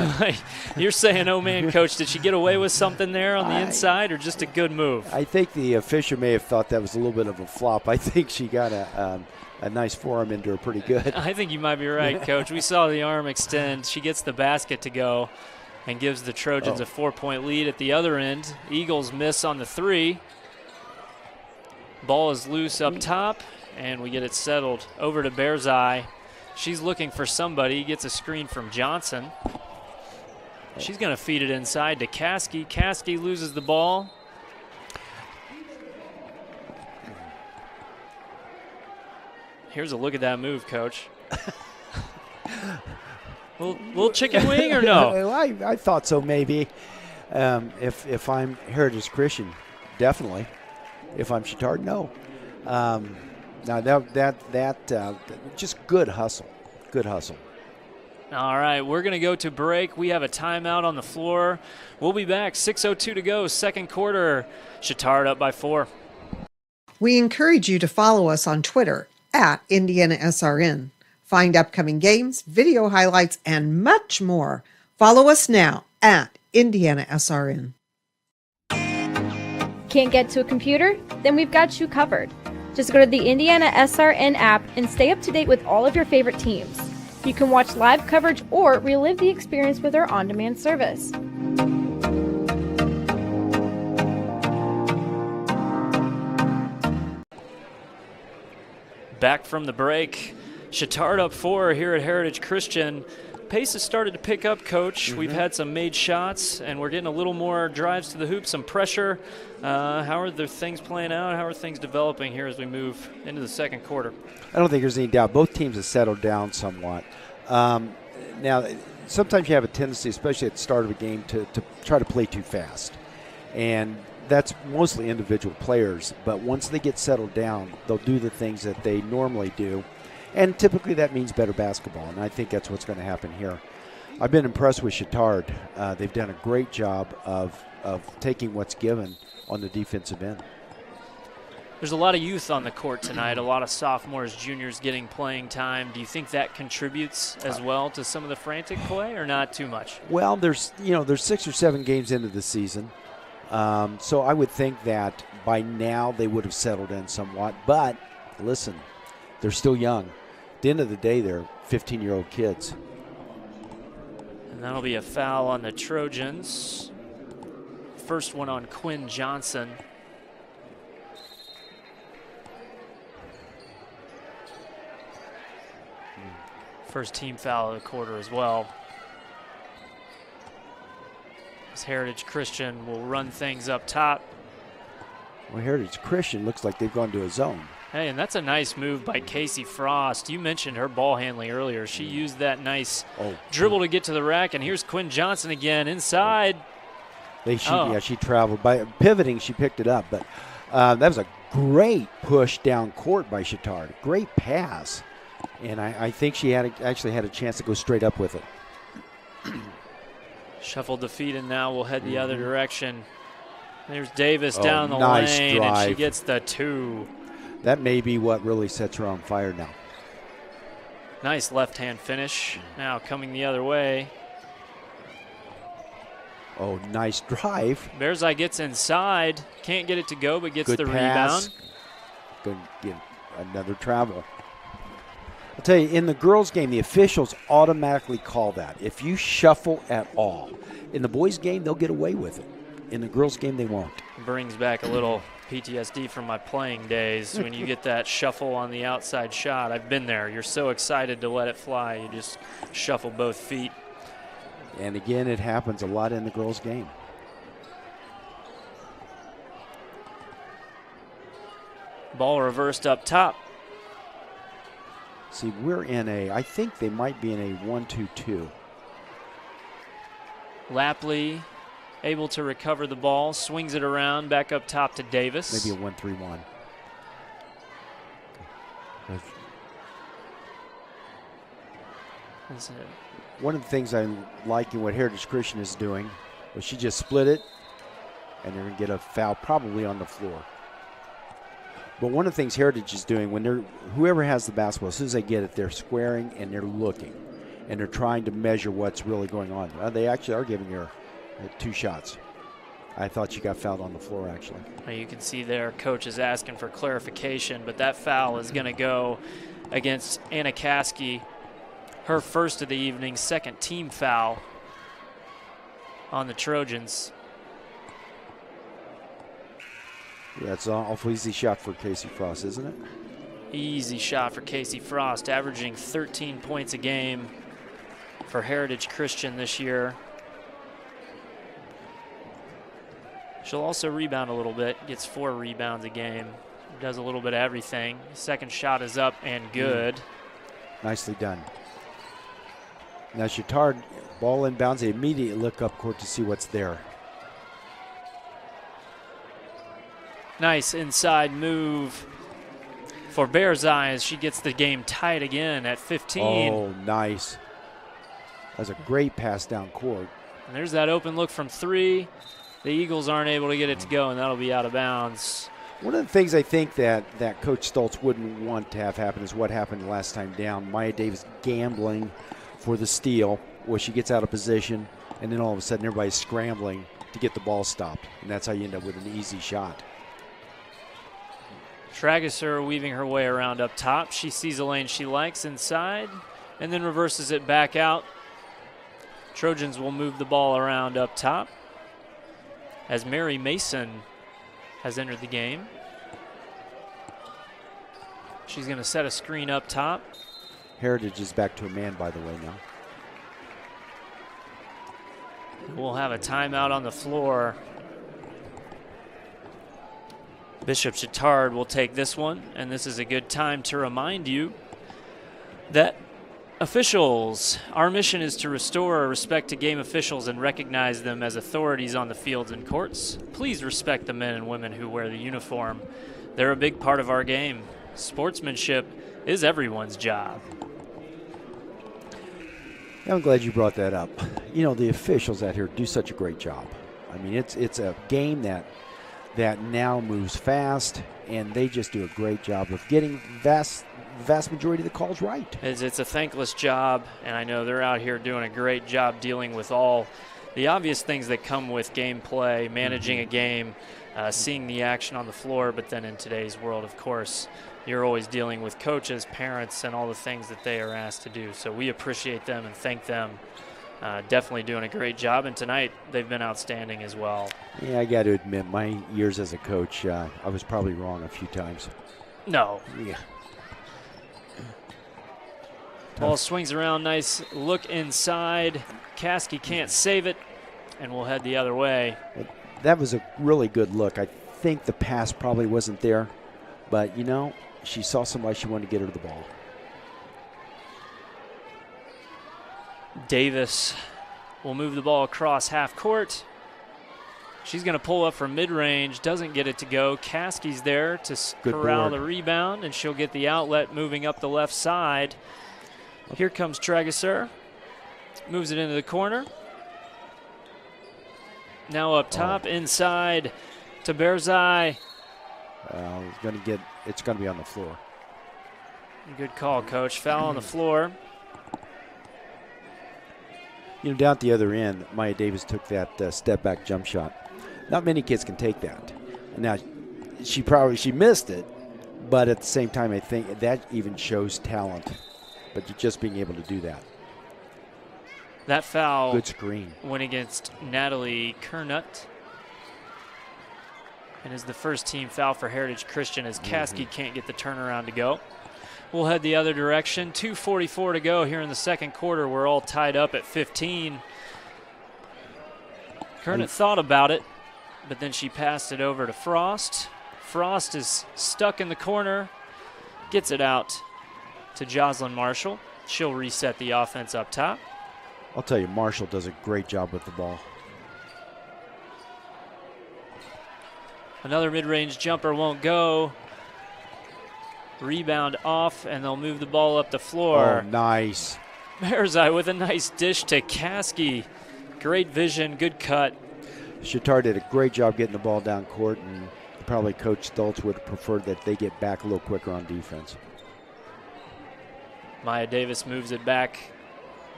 You're saying, oh, man, Coach, did she get away with something there on the inside or just a good move? I think the official may have thought that was a little bit of a flop. I think she got a nice forearm into her pretty good. I think you might be right, Coach. We saw the arm extend. She gets the basket to go. and gives the Trojans a 4-point lead at the other end. Eagles miss on the 3. Ball is loose up top, and we get it settled over to Bear's Eye. She's looking for somebody, gets a screen from Johnson. She's going to feed it inside to Caskey. Caskey loses the ball. Here's a look at that move, Coach. little chicken wing or no? I thought so, maybe. If I'm Heritage Christian, definitely. If I'm Chatard, no. Now that just good hustle. Good hustle. All right, we're going to go to break. We have a timeout on the floor. We'll be back. 6:02 to go, second quarter. Chatard up by 4. We encourage you to follow us on Twitter at IndianaSRN. Find upcoming games, video highlights, and much more. Follow us now at IndianaSRN. Can't get to a computer? Then we've got you covered. Just go to the IndianaSRN app and stay up to date with all of your favorite teams. You can watch live coverage or relive the experience with our on-demand service. Back from the break. Chatard up 4 here at Heritage Christian. Pace has started to pick up, Coach. We've had some made shots, and we're getting a little more drives to the hoop, some pressure. How are the things playing out? How are things developing here as we move into the second quarter? I don't think there's any doubt. Both teams have settled down somewhat. Now, sometimes you have a tendency, especially at the start of a game, to try to play too fast. And that's mostly individual players. But once they get settled down, they'll do the things that they normally do. And typically that means better basketball, and I think that's what's going to happen here. I've been impressed with Chatard. They've done a great job of taking what's given on the defensive end. There's a lot of youth on the court tonight, a lot of sophomores, juniors getting playing time. Do you think that contributes as well to some of the frantic play, or not too much? Well, there's 6 or 7 games into the season, so I would think that by now they would have settled in somewhat. But listen, they're still young. At the end of the day, they're 15-year-old kids. And that'll be a foul on the Trojans. First one on Quinn Johnson. First team foul of the quarter as well. As Heritage Christian will run things up top. Well, Heritage Christian looks like they've gone to a zone. Hey, and that's a nice move by Casey Frost. You mentioned her ball handling earlier. She used that nice dribble to get to the rack, and here's Quinn Johnson again inside. She traveled. By pivoting, she picked it up, but that was a great push down court by Chatard. Great pass, and I think she actually had a chance to go straight up with it. Shuffled the feet, and now we'll head the other direction. There's Davis down the lane, drive. And she gets the 2. That may be what really sets her on fire now. Nice left-hand finish. Now coming the other way. Oh, nice drive. Bear's Eye gets inside. Can't get it to go, but gets Good the pass. rebound. Good, get another travel. I'll tell you, in the girls' game, the officials automatically call that. If you shuffle at all. In the boys' game, they'll get away with it. In the girls' game, they won't. Brings back a little PTSD from my playing days when you get that shuffle on the outside shot. I've been there. You're so excited to let it fly. You just shuffle both feet. And again, it happens a lot in the girls' game. Ball reversed up top. See, I think they might be in a 1-2-2. Lapley able to recover the ball, swings it around back up top to Davis. Maybe a 1-3-1. One of the things I like in what Heritage Christian is doing was she just split it, and they're going to get a foul probably on the floor. But one of the things Heritage is doing, when whoever has the basketball, as soon as they get it, they're squaring and they're looking, and they're trying to measure what's really going on. They actually are giving her 2 shots. I thought she got fouled on the floor, actually. You can see there, coach is asking for clarification, but that foul is going to go against Anna Caskey. Her first of the evening, second team foul. on the Trojans. Yeah, it's an awful easy shot for Casey Frost, isn't it? Easy shot for Casey Frost, averaging 13 points a game for Heritage Christian this year. She'll also rebound a little bit, gets 4 rebounds a game, does a little bit of everything. Second shot is up and good. Nicely done. Now Chatard, ball inbounds, they immediately look up court to see what's there. Nice inside move for Bears Eyes. She gets the game tied again at 15. Oh, nice. That's a great pass down court. And there's that open look from 3. The Eagles aren't able to get it to go, and that'll be out of bounds. One of the things I think that Coach Stoltz wouldn't want to have happen is what happened last time down. Maya Davis gambling for the steal, where she gets out of position, and then all of a sudden everybody's scrambling to get the ball stopped, and that's how you end up with an easy shot. Trageser weaving her way around up top. She sees a lane she likes inside and then reverses it back out. Trojans will move the ball around up top as Mary Mason has entered the game. She's going to set a screen up top. Heritage is back to a man, by the way, now. We'll have a timeout on the floor. Bishop Chatard will take this one, and this is a good time to remind you that officials, our mission is to restore respect to game officials and recognize them as authorities on the fields and courts. Please respect the men and women who wear the uniform. They're a big part of our game. Sportsmanship is everyone's job. I'm glad you brought that up. You know, the officials out here do such a great job. I mean, it's a game that now moves fast, and they just do a great job of getting vast majority of the calls right. It's a thankless job, and I know they're out here doing a great job dealing with all the obvious things that come with gameplay, managing a game, seeing the action on the floor, but then in today's world, of course, you're always dealing with coaches, parents, and all the things that they are asked to do. So we appreciate them and thank them. Definitely doing a great job, and tonight they've been outstanding as well. Yeah, I got to admit, my years as a coach, I was probably wrong a few times. No. Yeah. Ball swings around, nice look inside. Caskey can't save it, and we'll head the other way. That was a really good look. I think the pass probably wasn't there, but, you know, she saw somebody, she wanted to get her the ball. Davis will move the ball across half court. She's going to pull up from mid-range, doesn't get it to go. Caskey's there to corral the rebound, and she'll get the outlet moving up the left side. Here comes Trageser. Moves it into the corner. Now up top, inside to Bearseye. It's going to be on the floor. Good call, Coach. Foul on the floor. You know, down at the other end, Maya Davis took that step-back jump shot. Not many kids can take that. Now, she missed it, but at the same time, I think that even shows talent. But you're just being able to do that. That foul good screen went against Natalie Kernut. And is the first team foul for Heritage Christian as Caskey can't get the turnaround to go. We'll head the other direction. 2:44 to go here in the second quarter. We're all tied up at 15. Kernut thought about it, but then she passed it over to Frost. Frost is stuck in the corner, gets it out to Jocelyn Marshall. She'll reset the offense up top. I'll tell you, Marshall does a great job with the ball. Another mid-range jumper won't go. Rebound off, and they'll move the ball up the floor. Oh, nice. Bearseye with a nice dish to Caskey. Great vision, good cut. Chatard did a great job getting the ball down court, and probably Coach Stoltz would have preferred that they get back a little quicker on defense. Maya Davis moves it back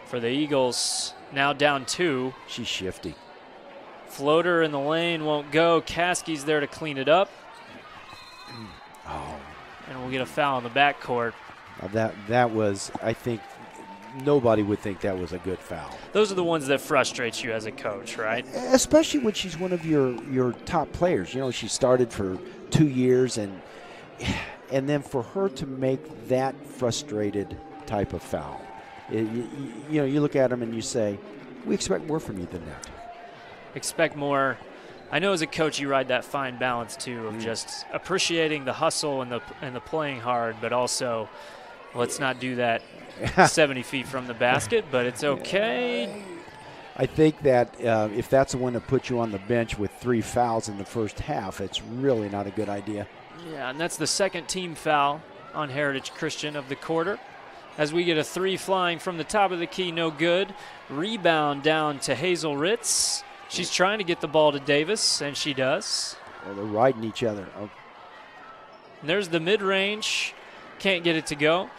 for the Eagles. Now down 2. She's shifty. Floater in the lane won't go. Caskey's there to clean it up. Oh. And we'll get a foul in the backcourt. That was, I think, nobody would think that was a good foul. Those are the ones that frustrate you as a coach, right? Especially when she's one of your top players. You know, she started for 2 years, and then for her to make that frustrated type of foul, you look at them and you say, we expect more from you than that. Expect more. I know as a coach you ride that fine balance too of just appreciating the hustle and the playing hard, but also let's not do that 70 feet from the basket, but it's okay. I think that if that's the one that puts you on the bench with 3 fouls in the first half, it's really not a good idea. Yeah, and that's the second team foul on Heritage Christian of the quarter. As we get a 3 flying from the top of the key, no good. Rebound down to Hazel Ritz. She's trying to get the ball to Davis, and she does. Well, they're riding each other. Oh. And there's the mid-range. Can't get it to go.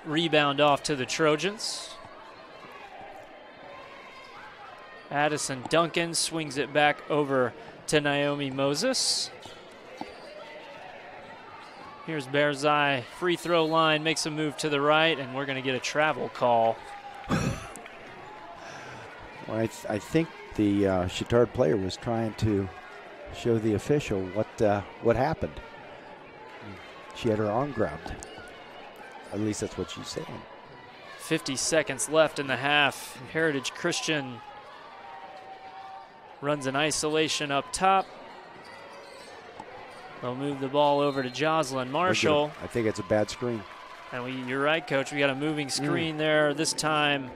Rebound off to the Trojans. Addison Duncan swings it back over to Naomi Moses. Here's Bearzai, free throw line, makes a move to the right, and we're going to get a travel call. Well, I think the Chatard player was trying to show the official what happened. She had her arm grabbed. At least that's what she's saying. 50 seconds left in the half. Heritage Christian runs an isolation up top. They'll move the ball over to Jocelyn Marshall. I think it's a bad screen. And you're right, Coach. We got a moving screen there. This time,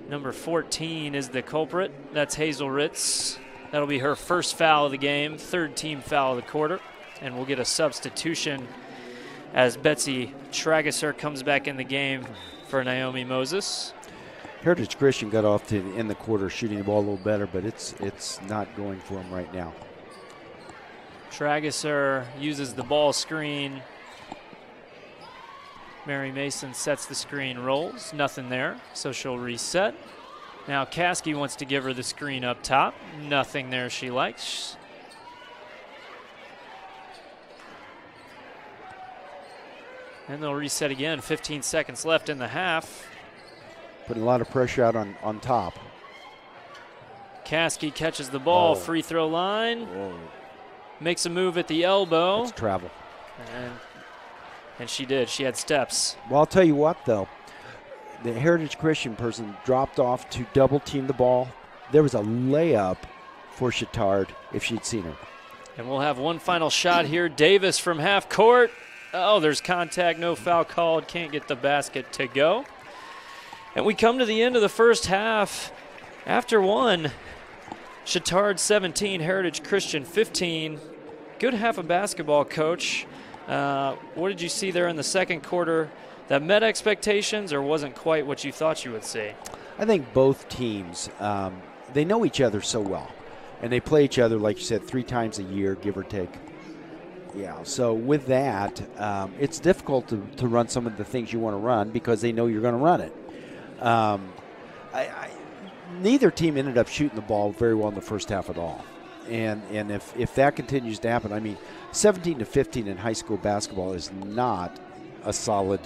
number 14 is the culprit. That's Hazel Ritz. That'll be her first foul of the game, third team foul of the quarter. And we'll get a substitution as Betsy Trageser comes back in the game for Naomi Moses. Heritage Christian got off to in the quarter shooting the ball a little better, but it's not going for them right now. Trageser uses the ball screen. Mary Mason sets the screen, rolls. Nothing there, so she'll reset. Now Caskey wants to give her the screen up top. Nothing there she likes. And they'll reset again. 15 seconds left in the half. Putting a lot of pressure out on top. Caskey catches the ball, free throw line. Whoa. Makes a move at the elbow. It's travel. And she did. She had steps. Well, I'll tell you what, though. The Heritage Christian person dropped off to double team the ball. There was a layup for Chatard if she'd seen her. And we'll have one final shot here. Davis from half court. Oh, there's contact. No foul called. Can't get the basket to go. And we come to the end of the first half. After one, Chatard 17, Heritage Christian 15. Good half of basketball, Coach. What did you see there in the second quarter that met expectations or wasn't quite what you thought you would see? I think both teams, they know each other so well. And they play each other, like you said, 3 times a year, give or take. Yeah, so with that, it's difficult to run some of the things you want to run because they know you're going to run it. Neither team ended up shooting the ball very well in the first half at all. And if that continues to happen, I mean, 17-15 in high school basketball is not a solid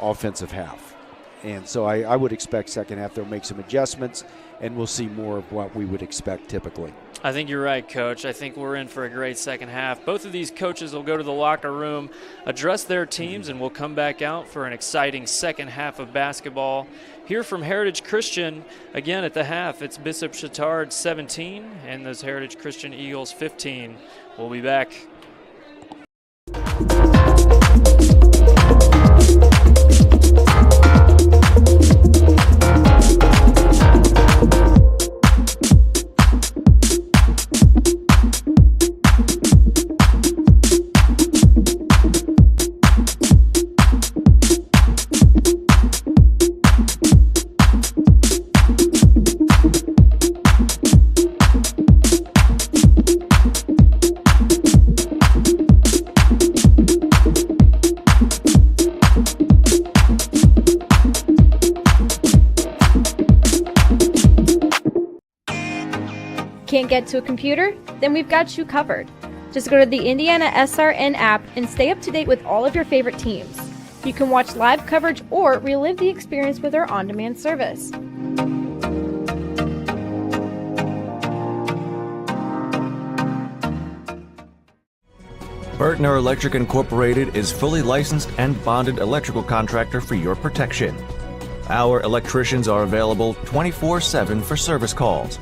offensive half. And so I would expect second half they'll make some adjustments, and we'll see more of what we would expect typically. I think you're right, Coach. I think we're in for a great second half. Both of these coaches will go to the locker room, address their teams, and we'll come back out for an exciting second half of basketball. Here from Heritage Christian, again at the half, it's Bishop Chatard 17 and those Heritage Christian Eagles 15. We'll be back. Can't get to a computer? Then we've got you covered. Just go to the IndianaSRN app and stay up to date with all of your favorite teams. You can watch live coverage or relive the experience with our on-demand service. Burtner Electric Incorporated is fully licensed and bonded electrical contractor for your protection. Our electricians are available 24/7 for service calls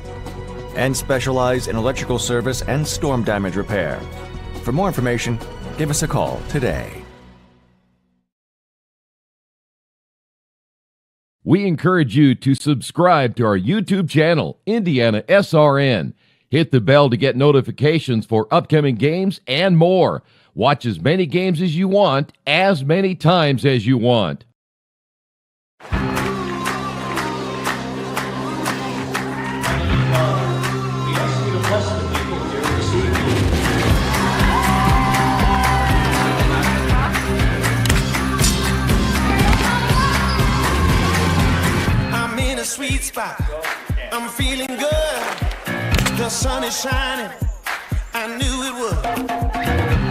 and specialize in electrical service and storm damage repair. For more information, give us a call today. We encourage you to subscribe to our YouTube channel, IndianaSRN. Hit the bell to get notifications for upcoming games and more. Watch as many games as you want, as many times as you want. I'm in a sweet spot. I'm feeling good. The sun is shining, I knew it would.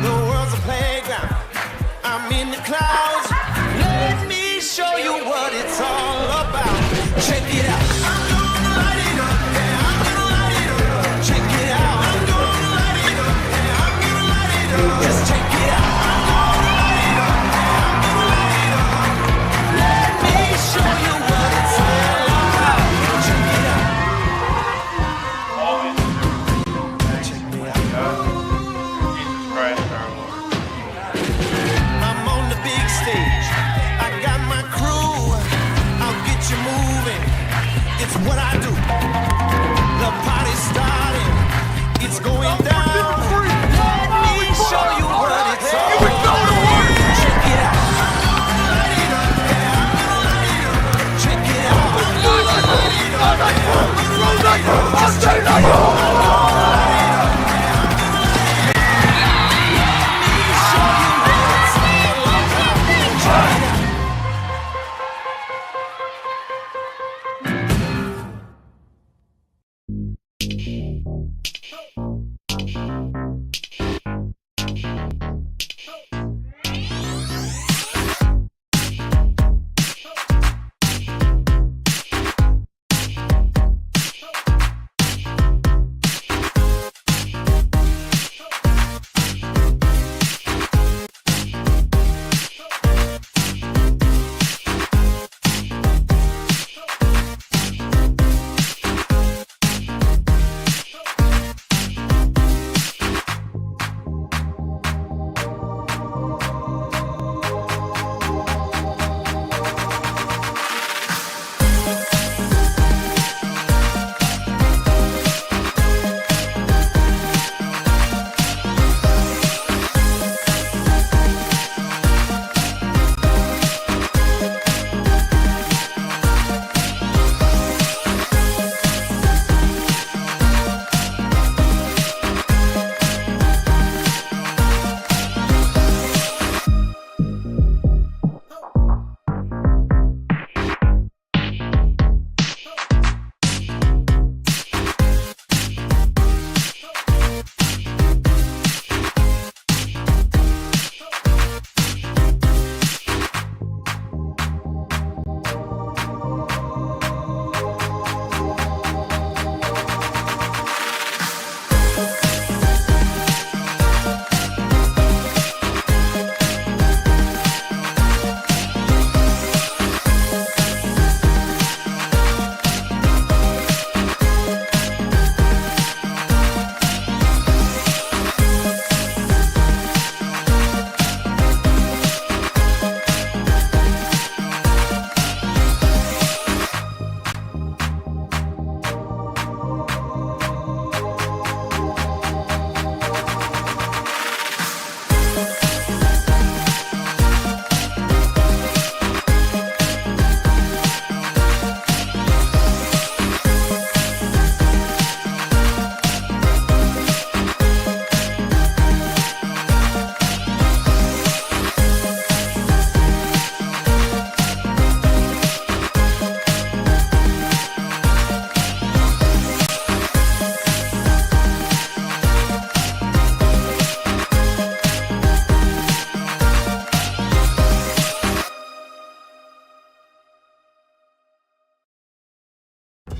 The world's a playground, I'm in the clouds. Let me show you what it's all about. Check it out. I'm gonna light it up, yeah, I'm gonna light it up. Check it out. I'm gonna light it up, yeah, I'm gonna light it up. Just check it out. I'm gonna light it up, yeah, I'm gonna light it up. Let me show you what it's all about. Check it out. I'm on the big stage. I got my crew. I'll get you moving.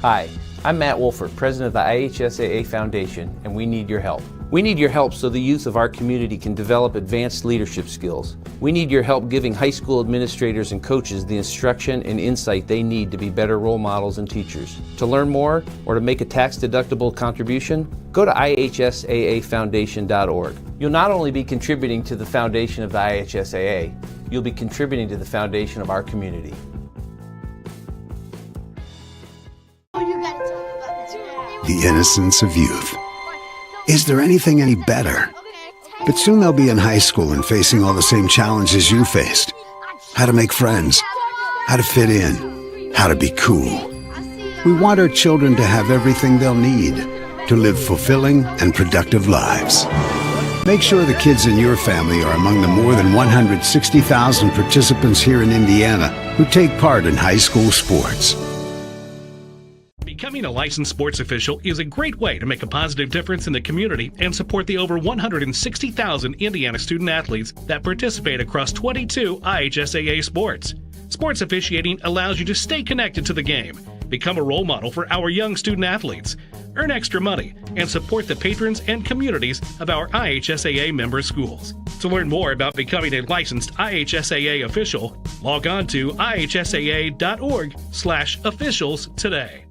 Hi, I'm Matt Wolford, president of the IHSAA Foundation, and we need your help. We need your help so the youth of our community can develop advanced leadership skills. We need your help giving high school administrators and coaches the instruction and insight they need to be better role models and teachers. To learn more or to make a tax-deductible contribution, go to IHSAAfoundation.org. You'll not only be contributing to the foundation of the IHSAA, you'll be contributing to the foundation of our community. The innocence of youth. Is there anything any better? But soon they'll be in high school and facing all the same challenges you faced. How to make friends, how to fit in, how to be cool. We want our children to have everything they'll need to live fulfilling and productive lives. Make sure the kids in your family are among the more than 160,000 participants here in Indiana who take part in high school sports. Becoming a licensed sports official is a great way to make a positive difference in the community and support the over 160,000 Indiana student athletes that participate across 22 IHSAA sports. Sports officiating allows you to stay connected to the game, become a role model for our young student athletes, earn extra money, and support the patrons and communities of our IHSAA member schools. To learn more about becoming a licensed IHSAA official, log on to ihsaa.org/officials today.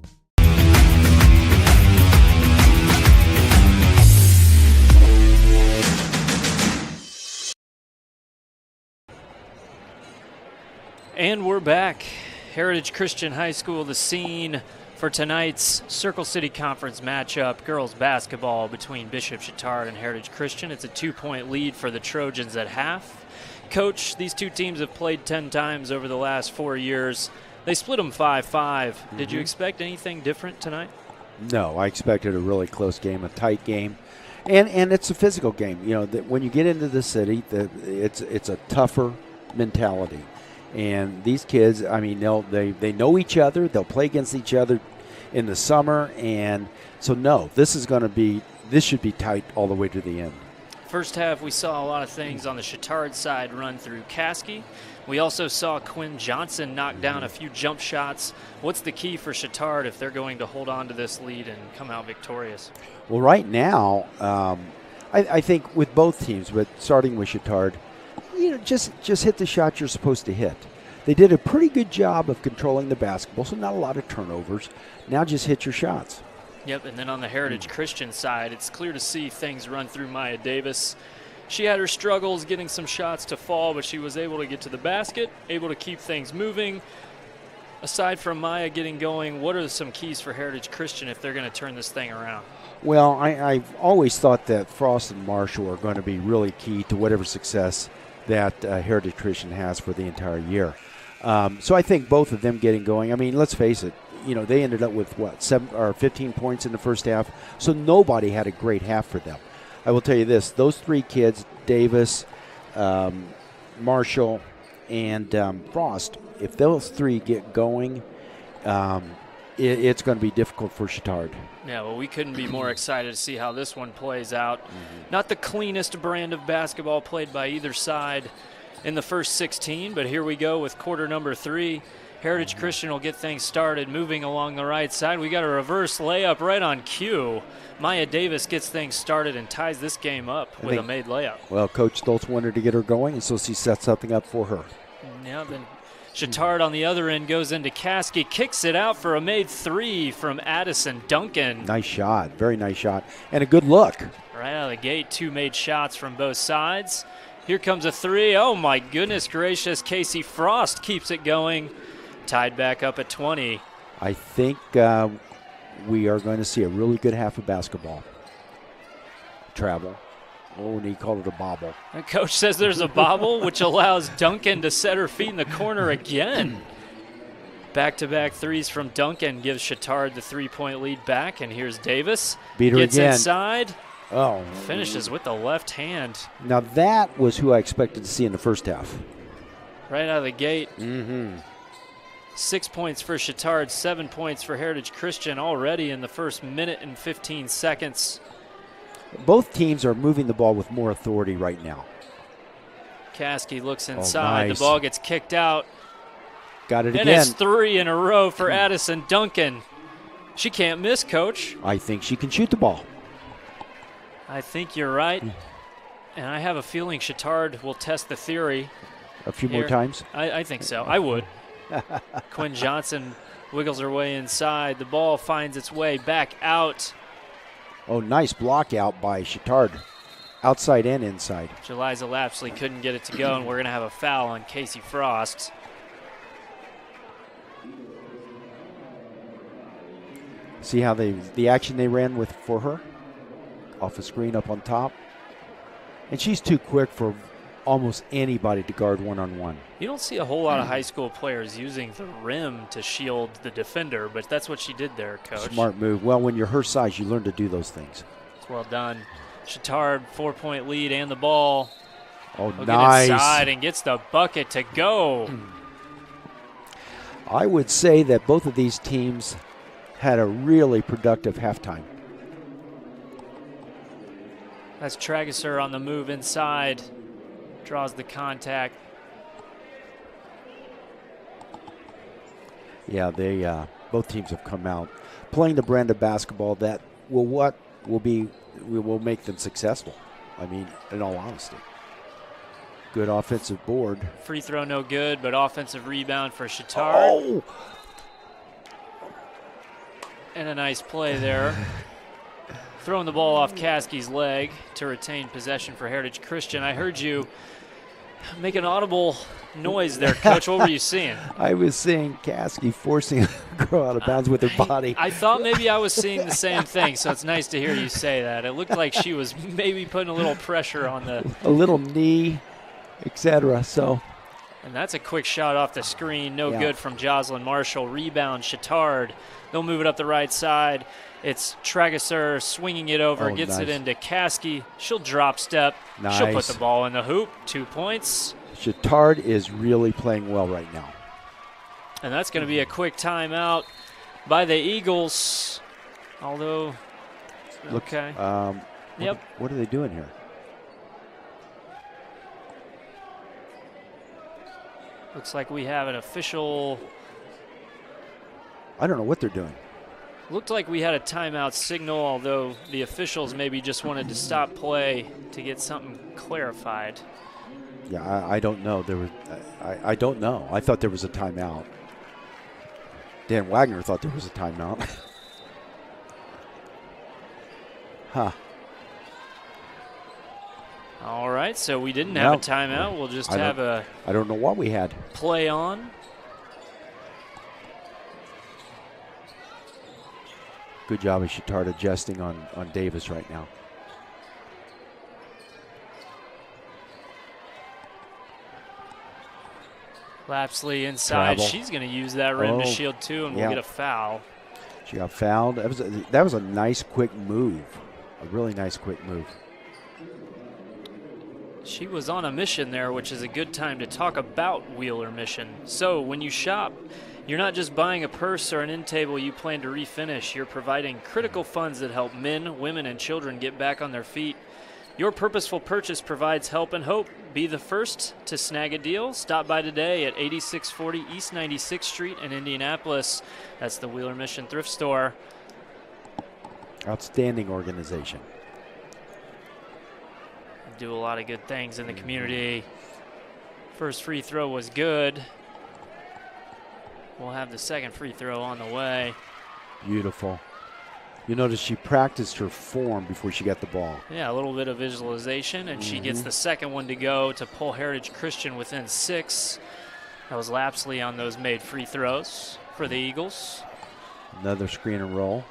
And we're back. Heritage Christian High School, the scene for tonight's Circle City Conference matchup. Girls basketball between Bishop Chatard and Heritage Christian. It's a 2-point lead for the Trojans at half. Coach, these two teams have played 10 times over the last 4 years. They split them 5-5. Did you expect anything different tonight? No, I expected a really close game, a tight game. And it's a physical game. You know, when you get into the city, it's a tougher mentality. And these kids, I mean, they know each other. They'll play against each other in the summer. And so, no, this should be tight all the way to the end. First half, we saw a lot of things on the Chatard side run through Caskey. We also saw Quinn Johnson knock down a few jump shots. What's the key for Chatard if they're going to hold on to this lead and come out victorious? Well, right now, I think with both teams, but starting with Chatard, you know, just hit the shot you're supposed to hit. They did a pretty good job of controlling the basketball, so not a lot of turnovers. Now just hit your shots. Yep, and then on the Heritage Christian side, it's clear to see things run through Maya Davis. She had her struggles getting some shots to fall, but she was able to get to the basket, able to keep things moving. Aside from Maya getting going, what are some keys for Heritage Christian if they're going to turn this thing around? Well, I've always thought that Frost and Marshall are going to be really key to whatever success that Heritage Christian has for the entire year. So I think both of them getting going. I mean, let's face it. You know, they ended up with 7 or 15 points in the first half. So nobody had a great half for them. I will tell you this: those three kids, Davis, Marshall, and Frost. If those three get going, it's going to be difficult for Chatard. Yeah, well, we couldn't be more excited to see how this one plays out. Not the cleanest brand of basketball played by either side in the first 16, but here we go with quarter number 3. Heritage Christian will get things started moving along the right side. We got a reverse layup right on cue. Maya Davis gets things started and ties this game up with a made layup. Well, Coach Stoltz wanted to get her going, and so she set something up for her. Yeah, then Chatard on the other end goes into Caskey, kicks it out for a made 3 from Addison Duncan. Nice shot, very nice shot, and a good look. Right out of the gate, 2 made shots from both sides. Here comes a 3. Oh my goodness gracious, Casey Frost keeps it going. Tied back up at 20. I think we are going to see a really good half of basketball. Travel. Oh, and he called it a bobble. The coach says there's a bobble, which allows Duncan to set her feet in the corner again. Back-to-back threes from Duncan gives Chatard the 3-point lead back, and here's Davis. Beat her Gets again. Inside. Oh. Finishes with the left hand. Now that was who I expected to see in the first half. Right out of the gate. 6 points for Chatard, 7 points for Heritage Christian already in the first minute and 15 seconds. Both teams are moving the ball with more authority right now. Caskey looks inside. Nice. The ball gets kicked out. Got it and again. It's 3 in a row for Addison Duncan. She can't miss, Coach. I think she can shoot the ball. I think you're right. And I have a feeling Chatard will test the theory. A few here. more times? I think so. I would. Quinn Johnson wiggles her way inside. The ball finds its way back out. Oh, nice block out by Chatard. Outside and inside. Jeliza Lapsley couldn't get it to go, and we're going to have a foul on Casey Frost. See how the action they ran with for her? Off a screen up on top. And she's too quick for almost anybody to guard one-on-one. You don't see a whole lot of high school players using the rim to shield the defender, but that's what she did there, Coach. Smart move. Well, when you're her size, you learn to do those things. It's well done. Chatard, 4-point lead and the ball. Oh, He'll nice. Get inside and gets the bucket to go. I would say that both of these teams had a really productive halftime. That's Trageser on the move inside. Draws the contact. Yeah, they both teams have come out playing the brand of basketball that will make them successful. I mean, in all honesty. Good offensive board. Free throw no good, but offensive rebound for Chatard. Oh! And a nice play there. Throwing the ball off Caskey's leg to retain possession for Heritage Christian. I heard you make an audible noise there, Coach. What were you seeing? I was seeing Caskey forcing a girl out of bounds with her body. I thought maybe I was seeing the same thing, so it's nice to hear you say that. It looked like she was maybe putting a little pressure on the... A little knee, etc. So... And that's a quick shot off the screen. No good from Jocelyn Marshall. Rebound, Chatard. They'll move it up the right side. It's Trageser swinging it over, gets it into Caskey. She'll drop step. Nice. She'll put the ball in the hoop. 2 points. Chatard is really playing well right now. And that's going to be a quick timeout by the Eagles. Although, okay. Yep. What are they doing here? Looks like we have an official. I don't know what they're doing. Looked like we had a timeout signal, although the officials maybe just wanted to stop play to get something clarified. Yeah, I don't know. I don't know. I thought there was a timeout. Dan Wagner thought there was a timeout. Huh. All right, so we didn't have a timeout. We'll just have a. I don't know what we had. Play on. Good job of Chatard adjusting on Davis right now. Lapsley inside. Travel. She's going to use that rim to shield too, and we'll get a foul. She got fouled. That was a nice, quick move. A really nice, quick move. She was on a mission there, which is a good time to talk about Wheeler Mission. So when you shop, you're not just buying a purse or an end table you plan to refinish. You're providing critical funds that help men, women, and children get back on their feet. Your purposeful purchase provides help and hope. Be the first to snag a deal. Stop by today at 8640 East 96th Street in Indianapolis. That's the Wheeler Mission Thrift Store. Outstanding organization. Do a lot of good things in the community. First free throw was good. We'll have the second free throw on the way. Beautiful. You notice she practiced her form before she got the ball. Yeah, a little bit of visualization, and she gets the second one to go to pull Heritage Christian within 6. That was Lapsley on those made free throws for the Eagles. Another screen and roll.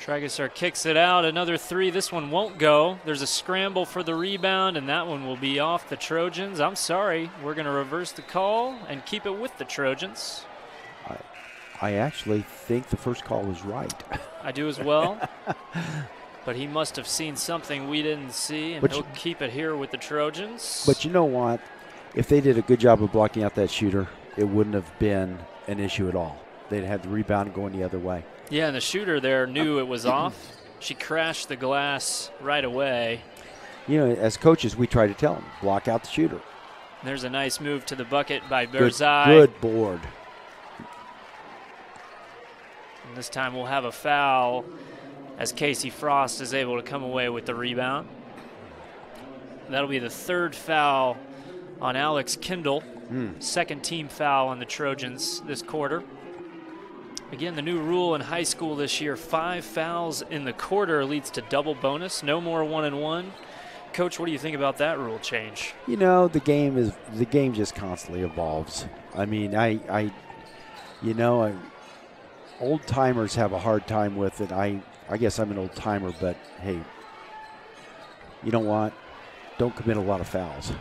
Trageser kicks it out. Another 3. This one won't go. There's a scramble for the rebound, and that one will be off the Trojans. I'm sorry. We're going to reverse the call and keep it with the Trojans. I actually think the first call was right. I do as well. But he must have seen something we didn't see, and he'll keep it here with the Trojans. But you know what? If they did a good job of blocking out that shooter, it wouldn't have been an issue at all. They'd had the rebound going the other way. Yeah, and the shooter there knew it was off. She crashed the glass right away. You know, as coaches, we try to tell them, block out the shooter. There's a nice move to the bucket by Berzai. Good board. And this time we'll have a foul as Casey Frost is able to come away with the rebound. That'll be the third foul on Alex Kendall. Second team foul on the Trojans this quarter. Again, the new rule in high school this year, 5 fouls in the quarter leads to double bonus. No more 1-and-1. Coach, what do you think about that rule change? You know, the game just constantly evolves. I mean, old timers have a hard time with it. I guess I'm an old timer, but hey, you know what? Don't commit a lot of fouls.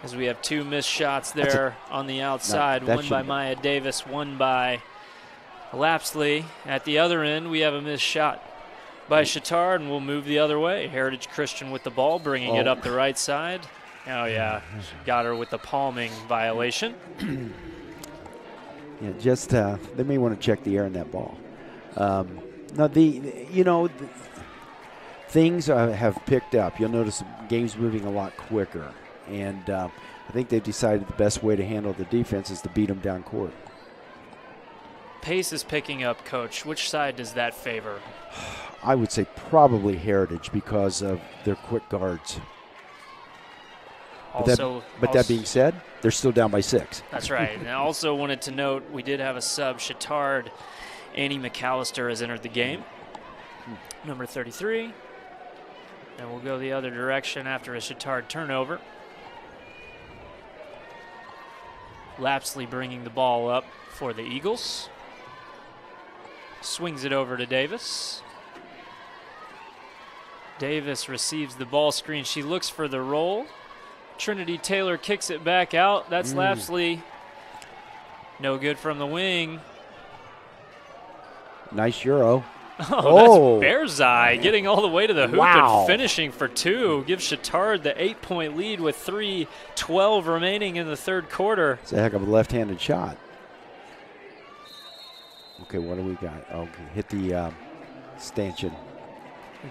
As we have 2 missed shots there on the outside, one by Maya Davis, one by Lapsley. At the other end, we have a missed shot by Chatard, and we'll move the other way. Heritage Christian with the ball, bringing it up the right side. Oh, yeah, got her with the palming violation. Yeah, just they may want to check the air in that ball. Things have picked up. You'll notice the game's moving a lot quicker, and I think they've decided the best way to handle the defense is to beat them down court. Pace is picking up, Coach. Which side does that favor? I would say probably Heritage because of their quick guards. But that being said, they're still down by 6. That's right. And I also wanted to note we did have a sub. Chatard, Annie McAllister has entered the game. Number 33. And we'll go the other direction after a Chatard turnover. Lapsley bringing the ball up for the Eagles. Swings it over to Davis. Davis receives the ball screen. She looks for the roll. Trinity Taylor kicks it back out. That's Lapsley. No good from the wing. Nice Euro. Oh, that's Bear's Eye getting all the way to the hoop and finishing for 2. Gives Chatard the 8-point lead with 3:12 remaining in the third quarter. It's a heck of a left-handed shot. Okay, what do we got? Okay, hit the stanchion.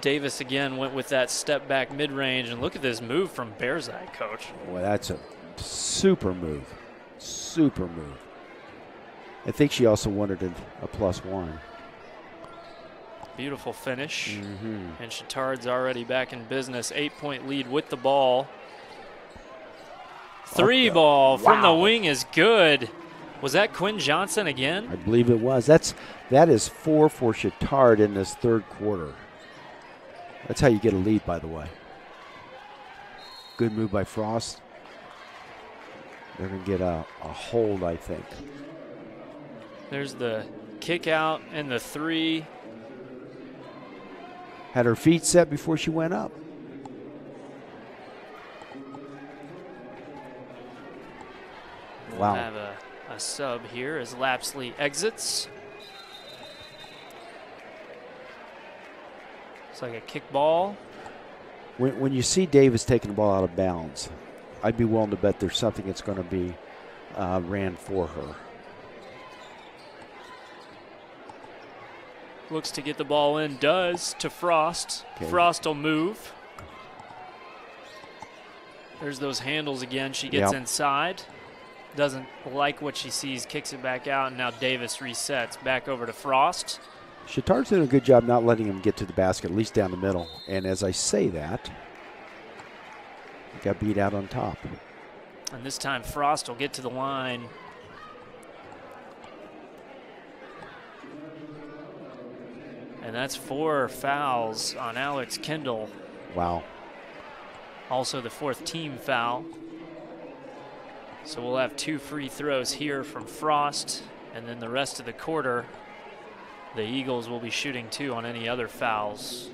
Davis again went with that step back mid-range, and look at this move from Bear's Eye, Coach. Well, that's a super move. Super move. I think she also wanted a +1. Beautiful finish. And Chatard's already back in business. 8-point lead with the ball. 3 ball from the wing is good. Was that Quinn Johnson again? I believe it was. That is 4 for Chatard in this third quarter. That's how you get a lead, by the way. Good move by Frost. They're going to get a hold, I think. There's the kick out and the 3. Had her feet set before she went up. We'll have a sub here as Lapsley exits. It's like a kick ball. When you see Davis taking the ball out of bounds, I'd be willing to bet there's something that's going to be ran for her. Looks to get the ball in, does to Frost. Okay. Frost will move. There's those handles again. She gets inside. Doesn't like what she sees, kicks it back out, and now Davis resets back over to Frost. Chatard's doing a good job not letting him get to the basket, at least down the middle. And as I say that, he got beat out on top. And this time Frost will get to the line. And that's 4 fouls on Alex Kendall. Wow. Also the 4th team foul. So we'll have 2 free throws here from Frost, and then the rest of the quarter, the Eagles will be shooting 2 on any other fouls.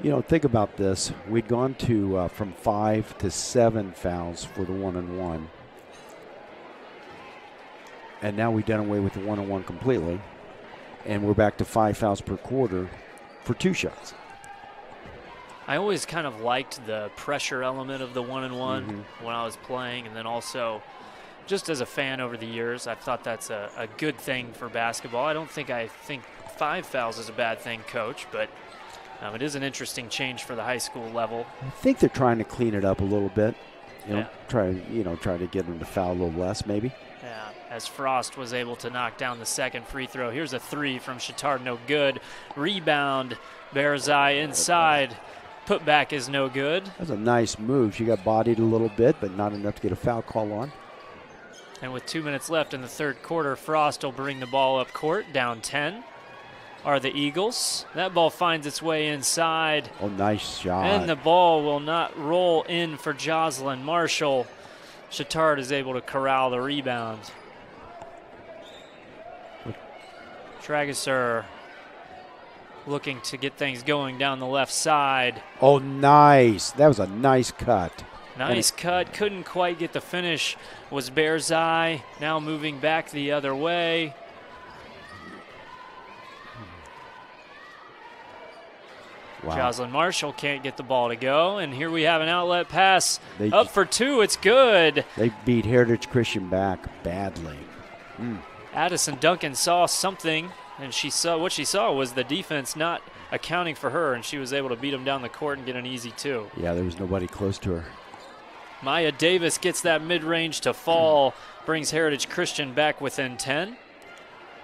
You know, think about this. We'd gone to from 5 to 7 fouls for the 1-and-1. And now we've done away with the 1-and-1 completely. And we're back to 5 fouls per quarter for 2 shots. I always kind of liked the pressure element of the 1-and-1 when I was playing, and then also just as a fan over the years, I've thought that's a good thing for basketball. I think 5 fouls is a bad thing, Coach, but it is an interesting change for the high school level. I think they're trying to clean it up a little bit. Try to get them to foul a little less, maybe. Yeah. as Frost was able to knock down the second free throw. Here's a three from Chatard, no good. Rebound, Bearzai inside. Putback is no good. That was a nice move. She got bodied a little bit, but not enough to get a foul call on. And with 2 minutes left in the third quarter, Frost will bring the ball up court. Down 10 are the Eagles. That ball finds its way inside. Oh, nice shot. And the ball will not roll in for Jocelyn Marshall. Chatard is able to corral the rebound. Trageser looking to get things going down the left side. Oh, nice. That was a nice cut. Nice cut. Couldn't quite get the finish. Was Bearzai now moving back the other way. Wow. Jocelyn Marshall can't get the ball to go, and here we have an outlet pass up for two. It's good. They beat Heritage Christian back badly. Addison Duncan saw something, and what she saw was the defense not accounting for her, and she was able to beat them down the court and get an easy two. Yeah, there was nobody close to her. Maya Davis gets that mid-range to fall, brings Heritage Christian back within 10.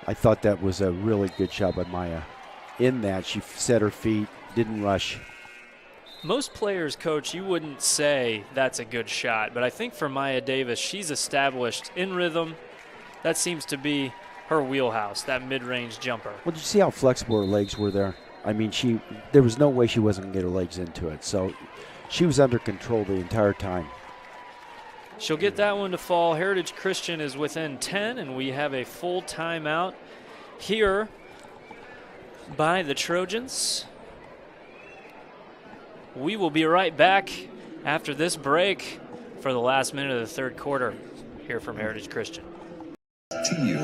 I thought that was a really good shot by Maya. In that, she set her feet, didn't rush. Most players, Coach, you wouldn't say that's a good shot, but I think for Maya Davis, she's established in rhythm. That seems to be her wheelhouse, that mid-range jumper. Well, did you see how flexible her legs were there? I mean, there was no way she wasn't going to get her legs into it. So she was under control the entire time. She'll get that one to fall. Heritage Christian is within 10, and we have a full timeout here by the Trojans. We will be right back after this break for the last minute of the third quarter here from Heritage Christian. To you.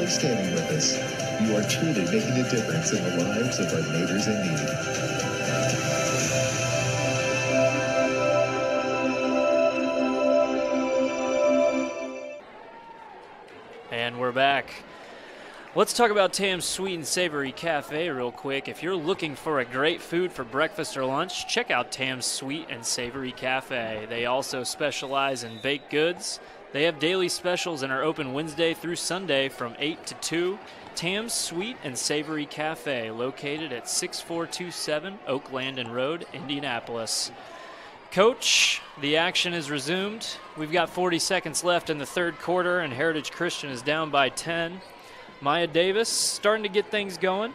Standing with us. You are truly making a difference in the lives of our neighbors in need. And we're back. Let's talk about Tam's Sweet and Savory Cafe real quick. If you're looking for a great food for breakfast or lunch, check out Tam's Sweet and Savory Cafe. They also specialize in baked goods. They have daily specials and are open Wednesday through Sunday from 8 to 2. Tam's Sweet and Savory Cafe, located at 6427 Oak Landon Road, Indianapolis. Coach, the action is resumed. We've got 40 seconds left in the third quarter, and Heritage Christian is down by 10. Maya Davis starting to get things going.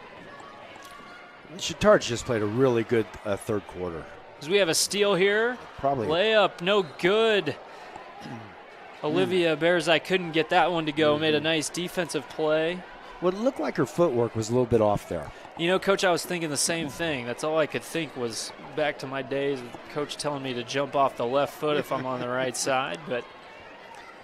Chatard's just played a really good third quarter. As we have a steal here. Probably. Layup, no good. Olivia Bearzai couldn't get that one to go. Made a nice defensive play. Well, it looked like her footwork was a little bit off there. You know, Coach, I was thinking the same thing. That's all I could think was back to my days with Coach telling me to jump off the left foot if I'm on the right side. But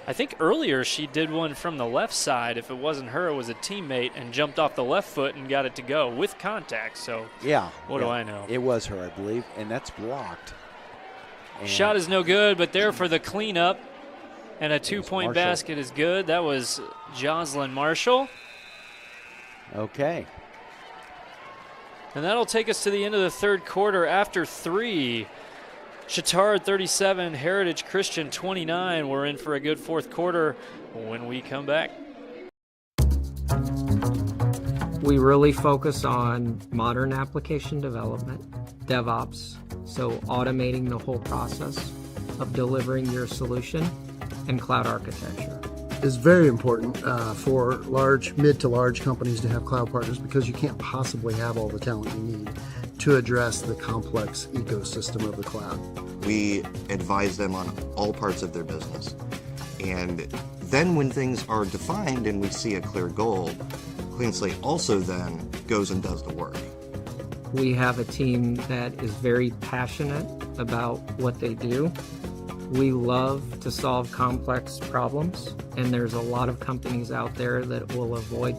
I think earlier she did one from the left side. If it wasn't her, it was a teammate, and jumped off the left foot and got it to go with contact. So yeah, what do I know? It was her, I believe, and that's blocked. And shot is no good, but there for the cleanup. And a two-point basket is good. That was Jocelyn Marshall. Okay. And that'll take us to the end of the third quarter after 3. Chatard 37, Heritage Christian 29. We're in for a good fourth quarter when we come back. We really focus on modern application development, DevOps, so automating the whole process of delivering your solution, and cloud architecture. It's very important for mid to large companies to have cloud partners because you can't possibly have all the talent you need to address the complex ecosystem of the cloud. We advise them on all parts of their business. And then when things are defined and we see a clear goal, Clean Slate also then goes and does the work. We have a team that is very passionate about what they do. We love to solve complex problems, and there's a lot of companies out there that will avoid,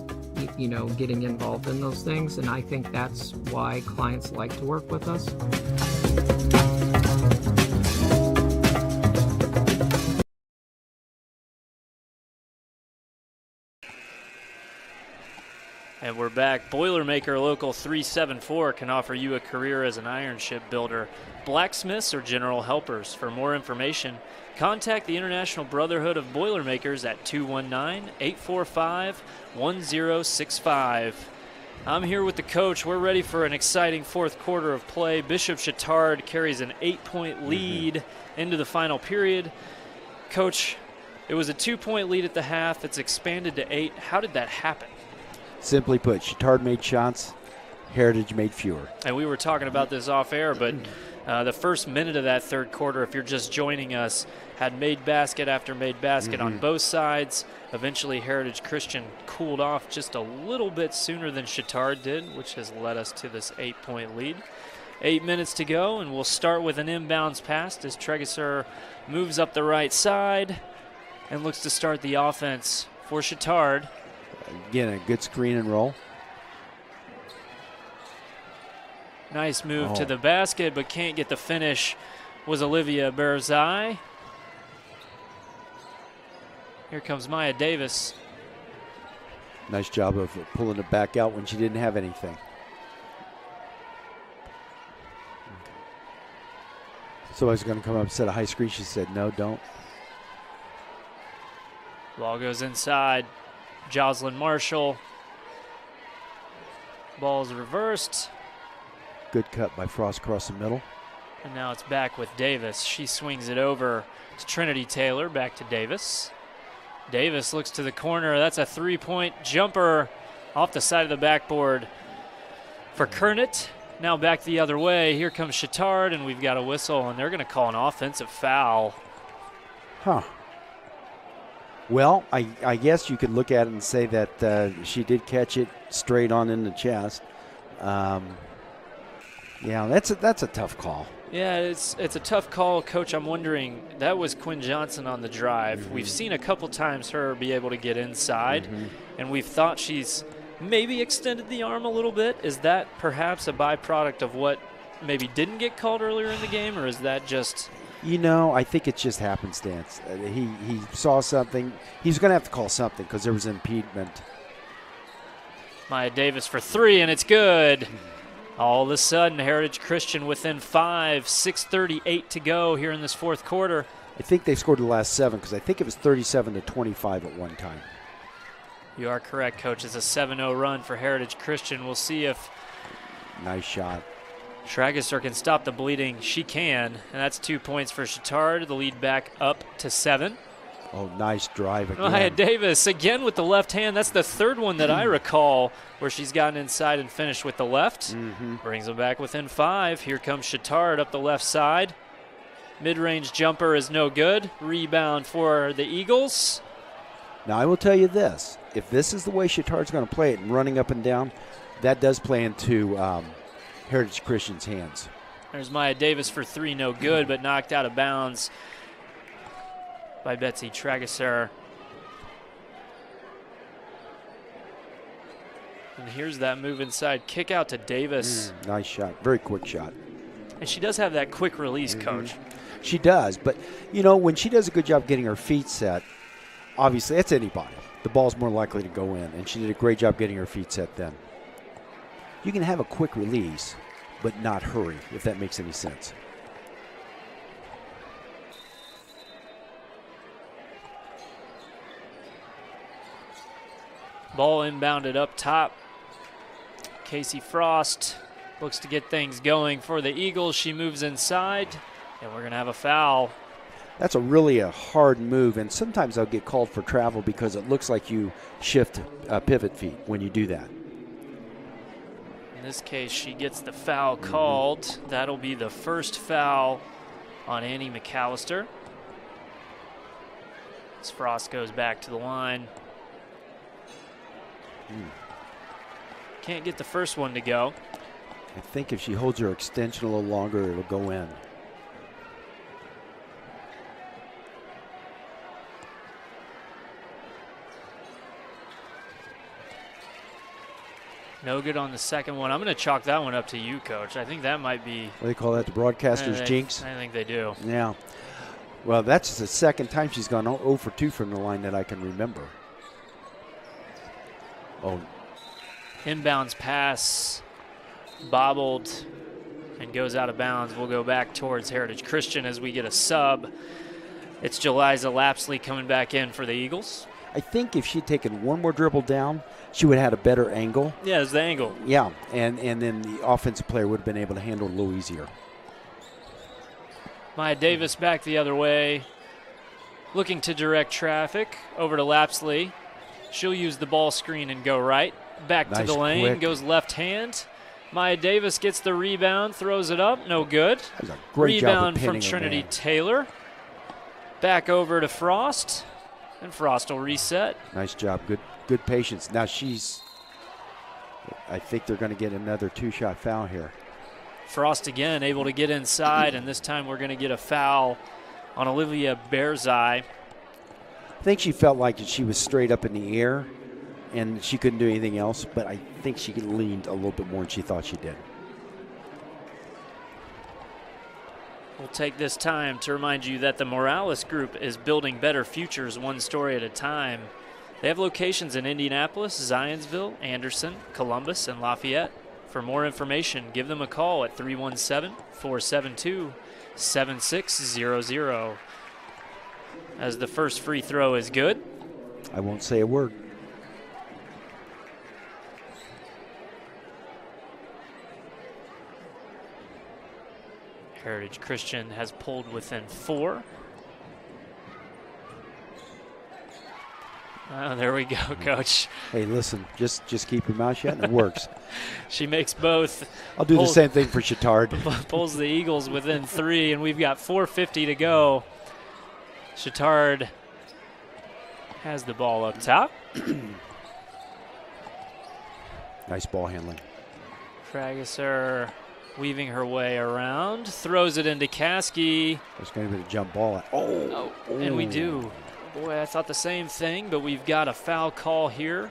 getting involved in those things, and I think that's why clients like to work with us. And we're back. Boilermaker Local 374 can offer you a career as an iron ship builder, blacksmiths, or general helpers. For more information, contact the International Brotherhood of Boilermakers at 219-845-1065. I'm here with the coach. We're ready for an exciting fourth quarter of play. Bishop Chatard carries an 8-point lead into the final period. Coach, it was a 2-point lead at the half. It's expanded to 8. How did that happen? Simply put, Chatard made shots, Heritage made fewer. And we were talking about this off air, but the first minute of that third quarter, if you're just joining us, had made basket after made basket on both sides. Eventually, Heritage Christian cooled off just a little bit sooner than Chatard did, which has led us to this 8-point lead. 8 minutes to go, and we'll start with an inbounds pass as Tregeser moves up the right side and looks to start the offense for Chatard. Again, a good screen and roll. Nice move to the basket, but can't get the finish, was Olivia Berzai. Here comes Maya Davis. Nice job of pulling it back out when she didn't have anything. Somebody's going to come up and set a high screen. She said, no, don't. Ball goes inside. Jocelyn Marshall. Ball's reversed. Good cut by Frost across the middle. And now it's back with Davis. She swings it over to Trinity Taylor. Back to Davis. Davis looks to the corner. That's a 3-point jumper off the side of the backboard for Kernet. Now back the other way. Here comes Chatard, and we've got a whistle, and they're going to call an offensive foul. Huh. Well, I guess you could look at it and say that she did catch it straight on in the chest. Yeah, that's a tough call. Yeah, it's a tough call, Coach. I'm wondering, that was Quinn Johnson on the drive. We've seen a couple times her be able to get inside, and we've thought she's maybe extended the arm a little bit. Is that perhaps a byproduct of what maybe didn't get called earlier in the game, or is that just... I think it's just happenstance. He saw something. He's going to have to call something because there was impediment. Maya Davis for 3, and it's good. All of a sudden, Heritage Christian within 5, 6:38 to go here in this fourth quarter. I think they scored the last 7 because I think it was 37-25 at one time. You are correct, Coach. It's a 7-0 run for Heritage Christian. We'll see if... Nice shot. Trageser can stop the bleeding. She can, and that's 2 points for Chatard. The lead back up to 7. Oh, nice drive again. Maya Davis again with the left hand. That's the third one that I recall where she's gotten inside and finished with the left. Brings them back within 5. Here comes Chatard up the left side. Mid-range jumper is no good. Rebound for the Eagles. Now, I will tell you this. If this is the way Chatard's going to play it and running up and down, that does play into Heritage Christian's hands. There's Maya Davis for 3, no good, but knocked out of bounds by Betsy Trageser. And here's that move inside. Kick out to Davis. Nice shot. Very quick shot. And she does have that quick release, Coach. She does, but, when she does a good job getting her feet set, obviously, that's anybody. The ball's more likely to go in, and she did a great job getting her feet set then. You can have a quick release, but not hurry, if that makes any sense. Ball inbounded up top. Casey Frost looks to get things going for the Eagles. She moves inside, and we're going to have a foul. That's really a hard move, and sometimes I'll get called for travel because it looks like you shift pivot feet when you do that. In this case, she gets the foul called. That'll be the first foul on Annie McAllister. As Frost goes back to the line. Can't get the first one to go. I think if she holds her extension a little longer, it'll go in. No good on the second one. I'm going to chalk that one up to you, Coach. I think that might be... What do they call that, the broadcaster's jinx? I think they do. Yeah. Well, that's the second time she's gone 0 for 2 from the line that I can remember. Oh. Inbounds pass, bobbled, and goes out of bounds. We'll go back towards Heritage Christian as we get a sub. It's Jeliza Lapsley coming back in for the Eagles. I think if she'd taken one more dribble down, she would have had a better angle. Yeah, it's the angle. Yeah, and then the offensive player would have been able to handle it a little easier. Maya Davis back the other way, looking to direct traffic over to Lapsley. She'll use the ball screen and go right. Back to the lane, quick. Goes left hand. Maya Davis gets the rebound, throws it up, no good. That was a great rebound job of from Trinity Taylor. Back over to Frost, and Frost will reset. Nice job, good patience. Now I think they're going to get another 2-shot foul here. Frost again able to get inside, and this time we're going to get a foul on Olivia Bearzai. I think she felt like she was straight up in the air, and she couldn't do anything else, but I think she leaned a little bit more than she thought she did. We'll take this time to remind you that the Morales Group is building better futures one story at a time. They have locations in Indianapolis, Zionsville, Anderson, Columbus, and Lafayette. For more information, give them a call at 317-472-7600. As the first free throw is good. I won't say a word. Heritage Christian has pulled within 4. Oh, there we go, Coach. Hey, listen, just keep your mouth shut and it works. She makes both. I'll do the same thing for Chatard. Pulls the Eagles within 3, and we've got 4:50 to go. Chatard has the ball up top. Nice ball handling. Tragesser weaving her way around, throws it into Caskey. There's going to be a jump ball. Oh. And we do. Boy, I thought the same thing, but we've got a foul call here.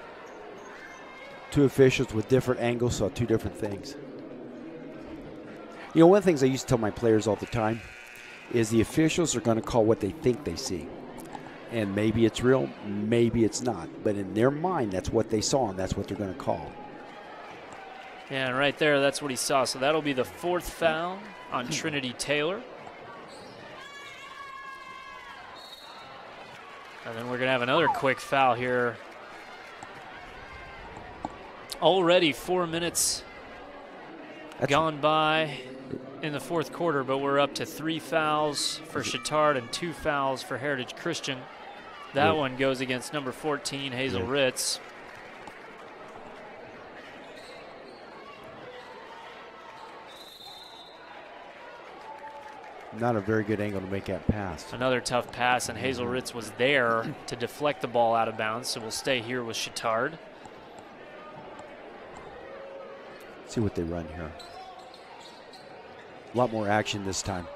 2 officials with different angles saw 2 different things. You know, one of the things I used to tell my players all the time is the officials are going to call what they think they see. And maybe it's real, maybe it's not. But in their mind, that's what they saw, and that's what they're going to call. Yeah, and right there, that's what he saw. So that'll be the 4th foul on Trinity Taylor. And then we're going to have another quick foul here. Already 4 minutes gone by in the 4th quarter, but we're up to 3 fouls for Chatard and 2 fouls for Heritage Christian. That one goes against number 14, Hazel Ritz. Not a very good angle to make that pass. Another tough pass, and Hazel Ritz was there to deflect the ball out of bounds, so we'll stay here with Chatard. See what they run here. A lot more action this time.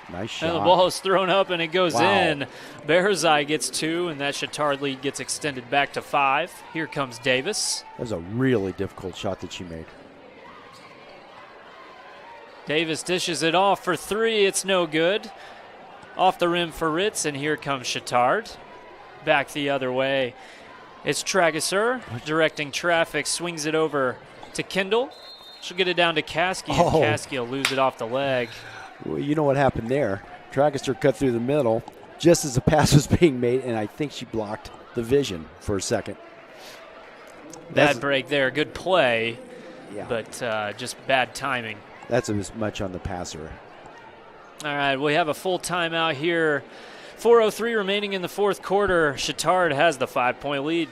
Nice shot. And the ball is thrown up, and it goes in. Bearzai gets 2, and that Chatard lead gets extended back to 5. Here comes Davis. That was a really difficult shot that she made. Davis dishes it off for 3. It's no good. Off the rim for Ritz, and here comes Chatard. Back the other way. It's Tragesser directing traffic, swings it over to Kendall. She'll get it down to Caskey, and Caskey will lose it off the leg. Well, you know what happened there. Tragesser cut through the middle just as the pass was being made, and I think she blocked the vision for a second. Bad break there. Good play, but just bad timing. That's as much on the passer. All right, we have a full timeout here. 4:03 remaining in the 4th quarter. Chatard has the 5-point lead.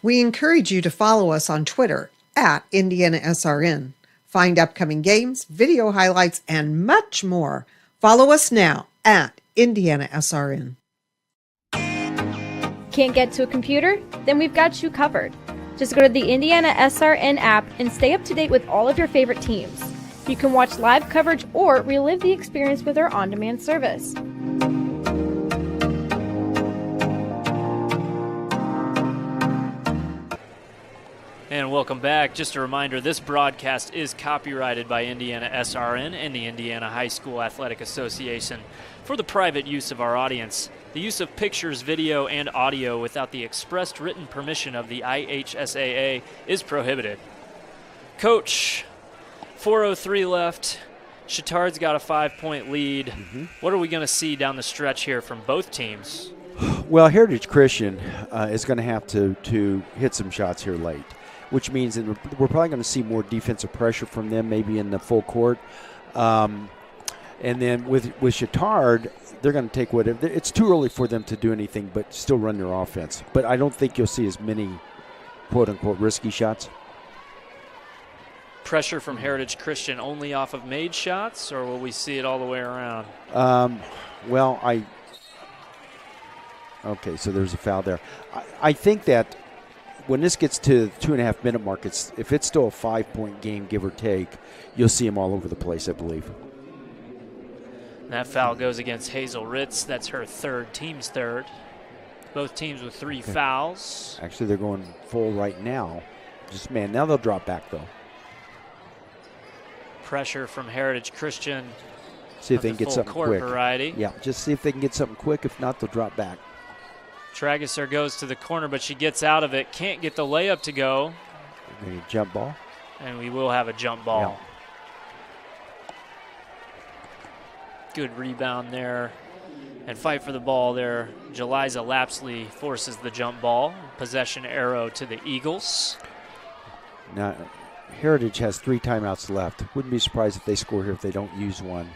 We encourage you to follow us on Twitter at IndianaSRN. Find upcoming games, video highlights, and much more. Follow us now at @IndianaSRN. Can't get to a computer? Then we've got you covered. Just go to the IndianaSRN app and stay up to date with all of your favorite teams. You can watch live coverage or relive the experience with our on-demand service. And welcome back. Just a reminder, this broadcast is copyrighted by IndianaSRN and the Indiana High School Athletic Association for the private use of our audience. The use of pictures, video, and audio without the expressed written permission of the IHSAA is prohibited. Coach, 4:03 left. Chatard's got a 5-point lead. What are we going to see down the stretch here from both teams? Well, Heritage Christian is going to have to hit some shots here late, which means that we're probably going to see more defensive pressure from them, maybe in the full court. And then with Chatard, they're going to take whatever. It's too early for them to do anything but still run their offense. But I don't think you'll see as many quote-unquote risky shots. Pressure from Heritage Christian only off of made shots, or will we see it all the way around? Okay, so there's a foul there. I think that when this gets to the 2.5-minute mark, if it's still a 5-point game, give or take, you'll see them all over the place, I believe. That foul goes against Hazel Ritz. That's her third, team's third. Both teams with 3 fouls. Actually, they're going full right now. Now they'll drop back, though. Pressure from Heritage Christian. See if they can get something quick. Variety. Yeah, just see if they can get something quick. If not, they'll drop back. Trageser goes to the corner, but she gets out of it. Can't get the layup to go. Maybe jump ball. And we will have a jump ball. Yeah. Good rebound there. And fight for the ball there. Jeliza Lapsley forces the jump ball. Possession arrow to the Eagles. Now, Heritage has 3 timeouts left. Wouldn't be surprised if they score here if they don't use one.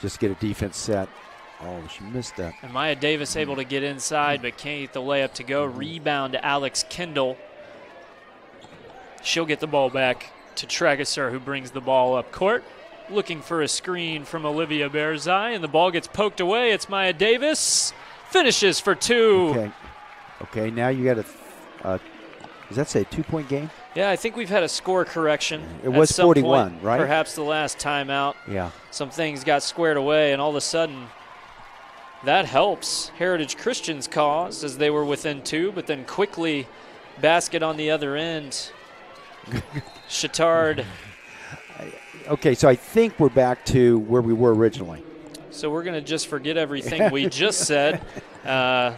Just get a defense set. Oh, she missed that. And Maya Davis able to get inside, but can't get the layup to go. Rebound to Alex Kendall. She'll get the ball back to Trageser, who brings the ball up court. Looking for a screen from Olivia Bearzai, and the ball gets poked away. It's Maya Davis. Finishes for 2. Okay, now you got does that say a 2-point game? Yeah, I think we've had a score correction. It was 41, point, right? Perhaps the last timeout. Yeah. Some things got squared away, and all of a sudden, that helps Heritage Christian's cause as they were within 2, but then quickly basket on the other end. Chatard. Okay, so I think we're back to where we were originally. So we're going to just forget everything we just said.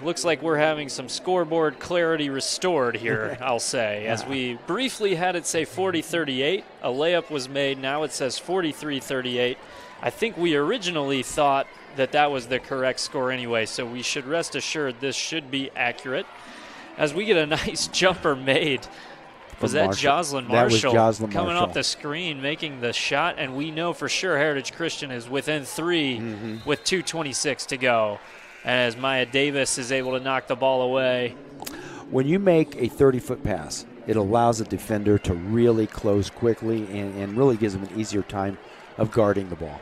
Looks like we're having some scoreboard clarity restored here, I'll say. As we briefly had it say 40-38, a layup was made. Now it says 43-38. I think we originally thought that was the correct score anyway, so we should rest assured this should be accurate. As we get a nice jumper made. Was that Jocelyn Marshall? That was Jocelyn coming Marshall. off the screen, making the shot, and we know for sure Heritage Christian is within 3 with 2:26 to go. As Maya Davis is able to knock the ball away. When you make a 30-foot pass, it allows a defender to really close quickly and really gives them an easier time of guarding the ball.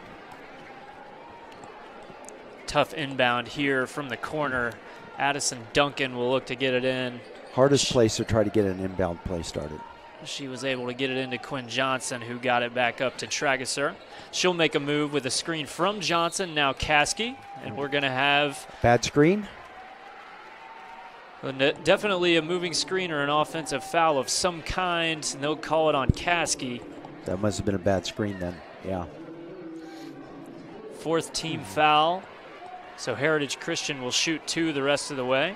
Tough inbound here from the corner. Addison Duncan will look to get it in. Hardest place to try to get an inbound play started. She was able to get it into Quinn Johnson, who got it back up to Trageser. She'll make a move with a screen from Johnson, now Caskey, and we're going to have... Bad screen? Definitely a moving screen or an offensive foul of some kind, and they'll call it on Caskey. That must have been a bad screen then, yeah. 4th team foul, so Heritage Christian will shoot 2 the rest of the way.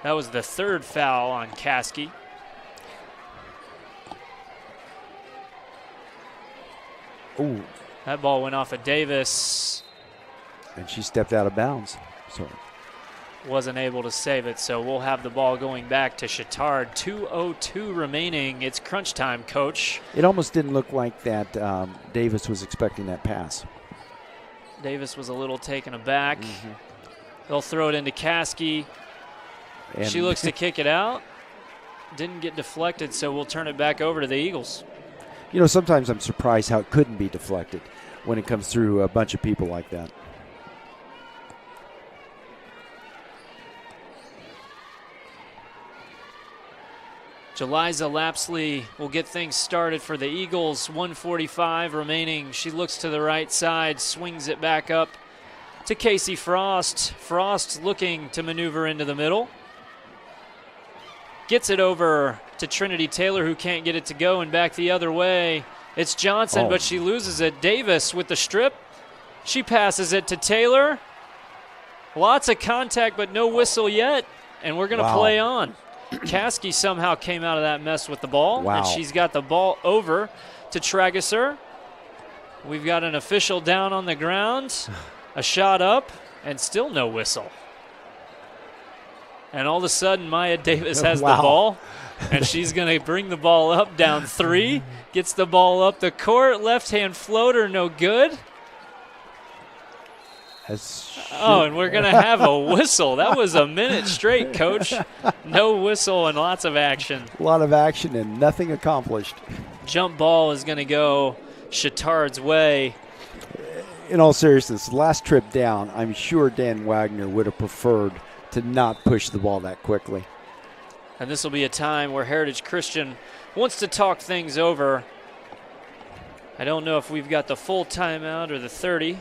That was the 3rd foul on Caskey. Ooh. That ball went off of Davis. And she stepped out of bounds. So wasn't able to save it, so we'll have the ball going back to Chatard. 2:02 remaining. It's crunch time, Coach. It almost didn't look like that Davis was expecting that pass. Davis was a little taken aback. They'll throw it into Caskey. And she looks to kick it out. Didn't get deflected, so we'll turn it back over to the Eagles. You know, sometimes I'm surprised how it couldn't be deflected when it comes through a bunch of people like that. Jeliza Lapsley will get things started for the Eagles. 1:45 remaining. She looks to the right side, swings it back up to Casey Frost. Frost looking to maneuver into the middle. Gets it over to Trinity Taylor, who can't get it to go, and back the other way. It's Johnson, but she loses it. Davis with the strip. She passes it to Taylor. Lots of contact, but no whistle yet, and we're going to play on. Caskey somehow came out of that mess with the ball, and she's got the ball over to Trageser. We've got an official down on the ground, a shot up, and still no whistle. And all of a sudden, Maya Davis has the ball, and she's going to bring the ball up, down 3, gets the ball up the court, left-hand floater, no good. And we're going to have a whistle. That was a minute straight, Coach. No whistle and lots of action. A lot of action and nothing accomplished. Jump ball is going to go Chatard's way. In all seriousness, last trip down, I'm sure Dan Wagner would have preferred to not push the ball that quickly. And this will be a time where Heritage Christian wants to talk things over. I don't know if we've got the full timeout or the 30.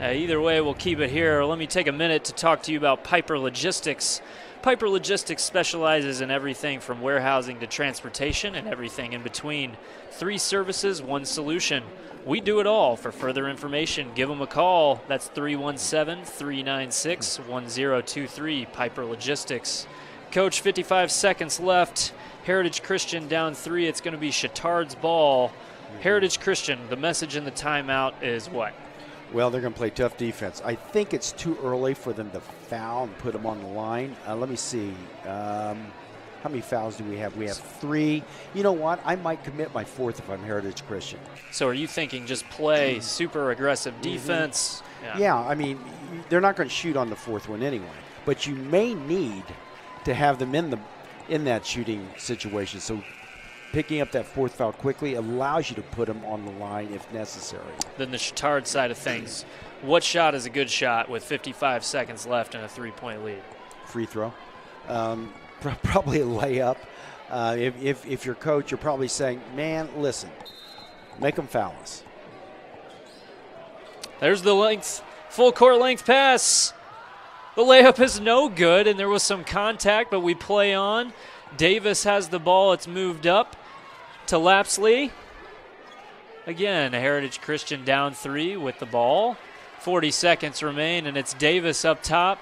Either way, we'll keep it here. Let me take a minute to talk to you about Piper Logistics. Piper Logistics specializes in everything from warehousing to transportation and everything in between. 3 services, 1 solution. We do it all. For further information, give them a call. That's 317-396-1023, Piper Logistics. Coach, 55 seconds left. Heritage Christian down 3. It's going to be Chatard's ball. Heritage Christian, the message in the timeout is what? Well, they're going to play tough defense. I think it's too early for them to foul and put them on the line. Let me see. How many fouls do we have? We have 3. You know what? I might commit my 4th if I'm Heritage Christian. So are you thinking just play super aggressive defense? Yeah, I mean, they're not going to shoot on the 4th one anyway. But you may need to have them in that shooting situation. So picking up that 4th foul quickly allows you to put them on the line if necessary. Then the Chatard side of things, what shot is a good shot with 55 seconds left and a 3-point lead? Free throw. Probably a layup. If you're coach, you're probably saying, man, listen, make them foul us. There's the length, full court length pass. The layup is no good, and there was some contact, but we play on. Davis has the ball. It's moved up to Lapsley. Again, Heritage Christian down 3 with the ball. 40 seconds remain, and it's Davis up top.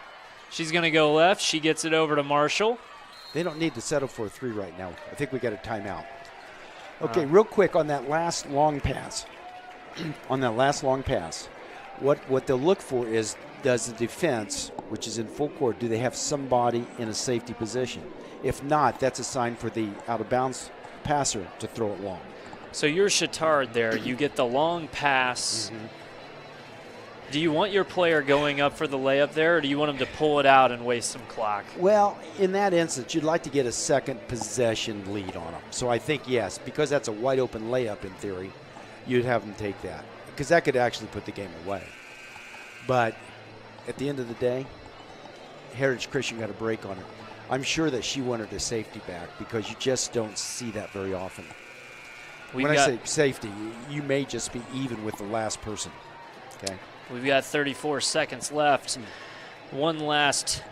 She's going to go left. She gets it over to Marshall. They don't need to settle for a 3 right now. I think we got a timeout. Okay, real quick on that last long pass. What they'll look for is, does the defense, which is in full court, do they have somebody in a safety position? If not, that's a sign for the out-of-bounds passer to throw it long. So you're Chatard there. You get the long pass. Do you want your player going up for the layup there, or do you want him to pull it out and waste some clock? Well, in that instance, you'd like to get a second possession lead on them. So I think, yes, because that's a wide-open layup in theory, you'd have them take that, because that could actually put the game away. But at the end of the day, Heritage Christian got a break on it. I'm sure that she wanted a safety back because you just don't see that very often. When I say safety, you may just be even with the last person. Okay. We've got 34 seconds left. One last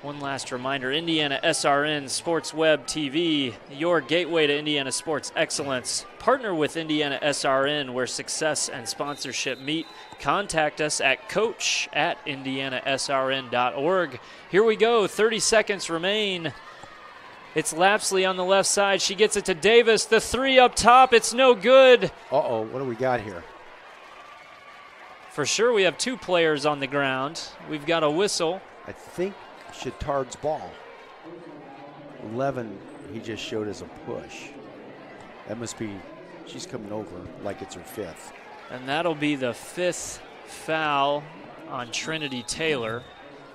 reminder, IndianaSRN Sports Web TV, your gateway to Indiana sports excellence. Partner with IndianaSRN, where success and sponsorship meet. Contact us at coach@indianasrn.org. Here we go, 30 seconds remain. It's Lapsley on the left side. She gets it to Davis. The 3 up top, it's no good. Uh-oh, what do we got here? For sure, we have 2 players on the ground. We've got a whistle. I think Chatard's ball. 11, he just showed as a push. That must be, she's coming over like it's her 5th. And that'll be the 5th foul on Trinity Taylor.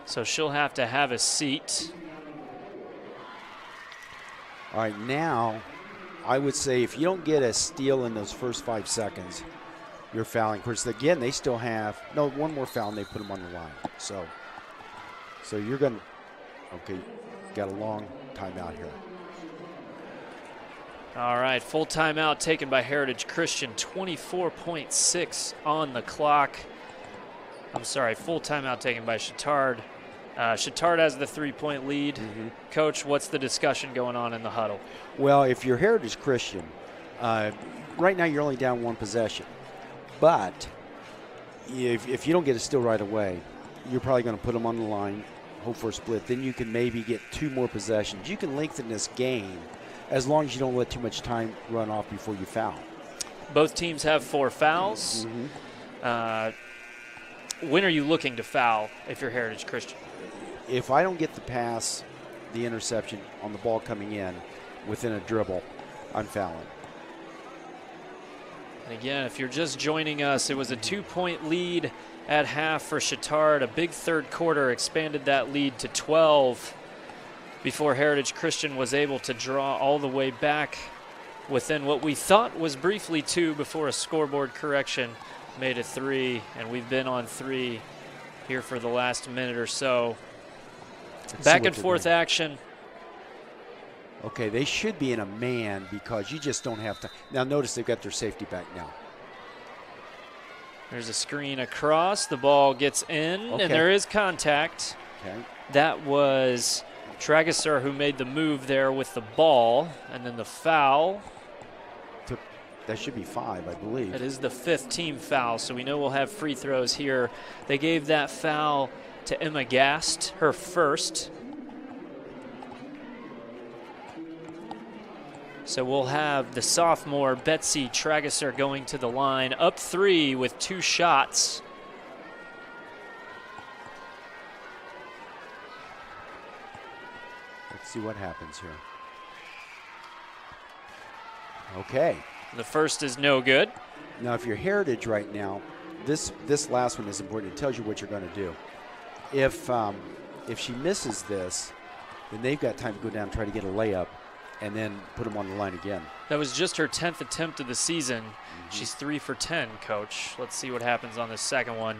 So she'll have to have a seat. All right, now I would say if you don't get a steal in those first 5 seconds, you're fouling. Of course, again, they still have, one more foul and they put them on the line. So you're going to, okay, got a long timeout here. All right, full timeout taken by Heritage Christian, 24.6 on the clock. I'm sorry, full timeout taken by Chatard. Chatard has the 3-point lead. Coach, what's the discussion going on in the huddle? Well, if you're Heritage Christian, right now you're only down 1 possession. But if you don't get a steal right away, you're probably going to put them on the line, hope for a split. Then you can maybe get 2 more possessions. You can lengthen this game as long as you don't let too much time run off before you foul. Both teams have 4 fouls. When are you looking to foul if you're Heritage Christian? If I don't get the pass, the interception on the ball coming in within a dribble, I'm fouling. And again, if you're just joining us, it was a 2-point lead at half for Chatard. A big third quarter expanded that lead to 12 before Heritage Christian was able to draw all the way back within what we thought was briefly 2 before a scoreboard correction made it 3, and we've been on 3 here for the last minute or so. Back and forth action. Okay, they should be in a man because you just don't have to. Now notice they've got their safety back now. There's a screen across. The ball gets in, and there is contact. That was Tragasser who made the move there with the ball, and then the foul. That should be 5, I believe. It is the 5th team foul, so we know we'll have free throws here. They gave that foul to Emma Gast, her first. So we'll have the sophomore Betsy Tragasser going to the line, up 3 with 2 shots. Let's see what happens here. Okay. The first is no good. Now, if you're Heritage right now, this last one is important. It tells you what you're going to do. If she misses this, then they've got time to go down and try to get a layup and then put them on the line again. That was just her 10th attempt of the season. She's 3 for 10, Coach. Let's see what happens on the second one.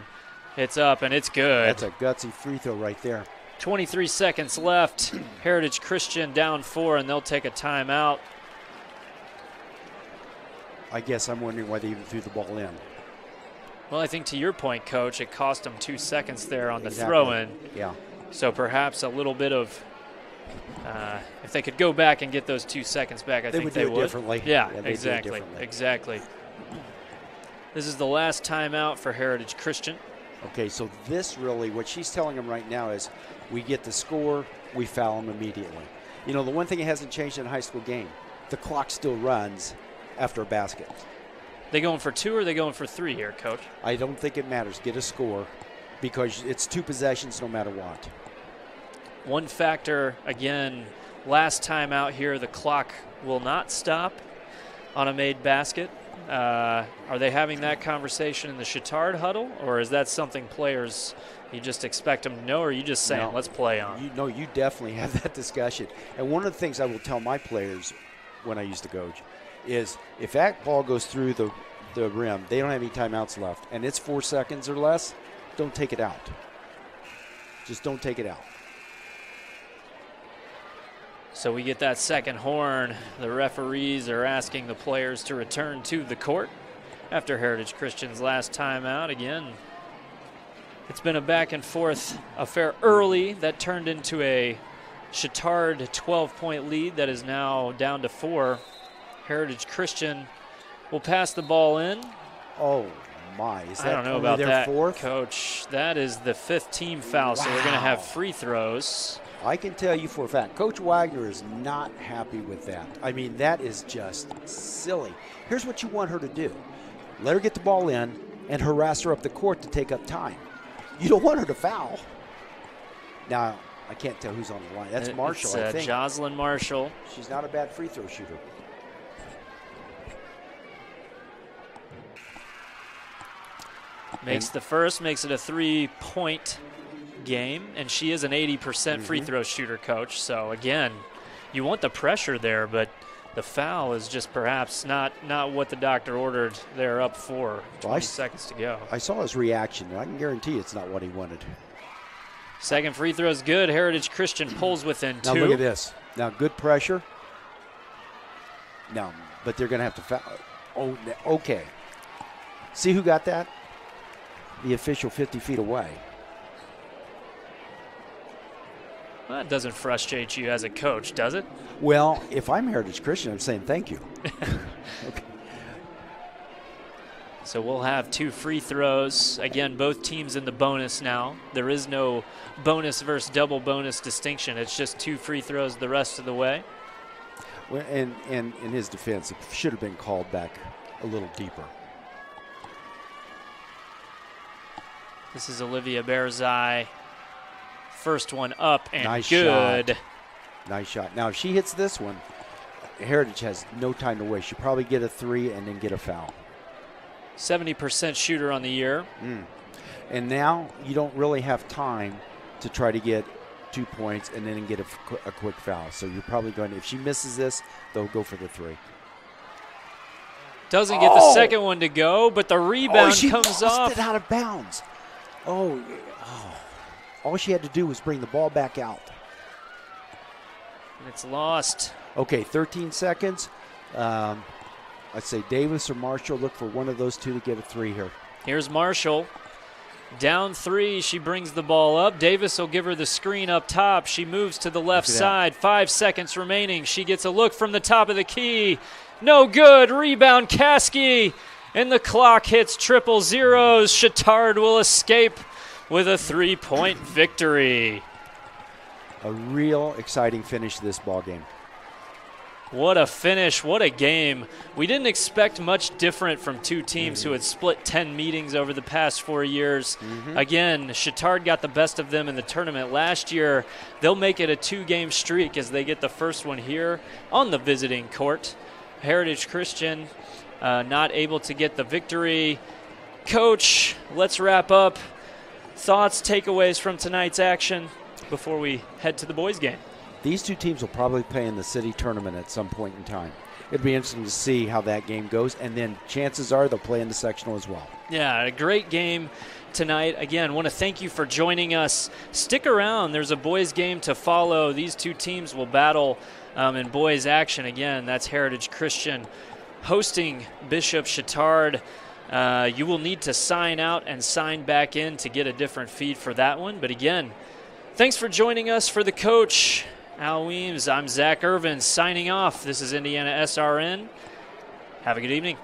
It's up, and it's good. That's a gutsy free throw right there. 23 seconds left. Heritage Christian down 4, and they'll take a timeout. I guess I'm wondering why they even threw the ball in. Well, I think to your point, Coach, it cost them 2 seconds there on the throw-in. Yeah. So perhaps a little bit of, if they could go back and get those 2 seconds back, I think they would. Do it differently. Yeah, they do it exactly, differently. exactly. This is the last timeout for Heritage Christian. Okay, so this really, what she's telling them right now is we get the score, we foul them immediately. You know, the one thing that hasn't changed in a high school game, the clock still runs after a basket. They going for 2 or are they going for 3 here, Coach? I don't think it matters. Get a score because it's 2 possessions no matter what. One factor, again, last time out here, the clock will not stop on a made basket. Are they having that conversation in the Chatard huddle, or is that something players, you just expect them to know, or are you just saying, let's play on? You definitely have that discussion. And one of the things I will tell my players when I used to coach is if that ball goes through the rim, they don't have any timeouts left, and it's 4 seconds or less, don't take it out. Just don't take it out. So we get that second horn. The referees are asking the players to return to the court after Heritage Christian's last timeout. Again, it's been a back and forth affair early that turned into a Chatard 12-point lead that is now down to 4. Heritage Christian will pass the ball in. Oh, my. Is that I don't know about their that, 4th? Coach. That is the 5th team foul, so we're going to have free throws. I can tell you for a fact, Coach Wagner is not happy with that. I mean, that is just silly. Here's what you want her to do. Let her get the ball in and harass her up the court to take up time. You don't want her to foul. Now, I can't tell who's on the line. That's Marshall, I think. Jocelyn Marshall. She's not a bad free throw shooter. Makes the first, makes it a 3-point game, and she is an 80% free throw shooter, Coach. So again, you want the pressure there, but the foul is just perhaps not what the doctor ordered. They're up 4, 20 seconds to go. I saw his reaction, and I can guarantee it's not what he wanted. Second free throw is good. Heritage Christian pulls within 2. Now look at this. Now good pressure. No, but they're going to have to foul. Oh, okay. See who got that? The official 50 feet away. Well, that doesn't frustrate you as a coach, does it? Well, if I'm Heritage Christian, I'm saying thank you. Okay. So we'll have 2 free throws. Again, both teams in the bonus now. There is no bonus versus double bonus distinction. It's just 2 free throws the rest of the way. Well, and in his defense, it should have been called back a little deeper. This is Olivia Bearzai. First one up and nice good. Shot. Nice shot. Now, if she hits this one, Heritage has no time to waste. She'll probably get a 3 and then get a foul. 70% shooter on the year. And now you don't really have time to try to get 2 points and then get a quick foul. So you're probably going to, if she misses this, they'll go for the 3. Doesn't get the second one to go, but the rebound comes off. It out of bounds. Oh, all she had to do was bring the ball back out. And it's lost. Okay, 13 seconds. I'd say Davis or Marshall, look for one of those two to get a 3 here. Here's Marshall. Down 3, she brings the ball up. Davis will give her the screen up top. She moves to the left side. 5 seconds remaining. She gets a look from the top of the key. No good. Rebound, Caskey. And the clock hits triple zeros. Chatard will escape with a 3-point victory. A real exciting finish to this ball game. What a finish. What a game. We didn't expect much different from 2 teams who had split 10 meetings over the past 4 years. Again, Chatard got the best of them in the tournament last year. They'll make it a 2-game streak as they get the first one here on the visiting court. Heritage Christian not able to get the victory. Coach, let's wrap up. Thoughts, takeaways from tonight's action before we head to the boys' game? These 2 teams will probably play in the city tournament at some point in time. It'd be interesting to see how that game goes, and then chances are they'll play in the sectional as well. Yeah, a great game tonight. Again, want to thank you for joining us. Stick around. There's a boys' game to follow. These 2 teams will battle in boys' action. Again, that's Heritage Christian hosting Bishop Chatard. You will need to sign out and sign back in to get a different feed for that one. But again, thanks for joining us. For the coach, Al Weems, I'm Zach Irvin signing off. This is IndianaSRN. Have a good evening.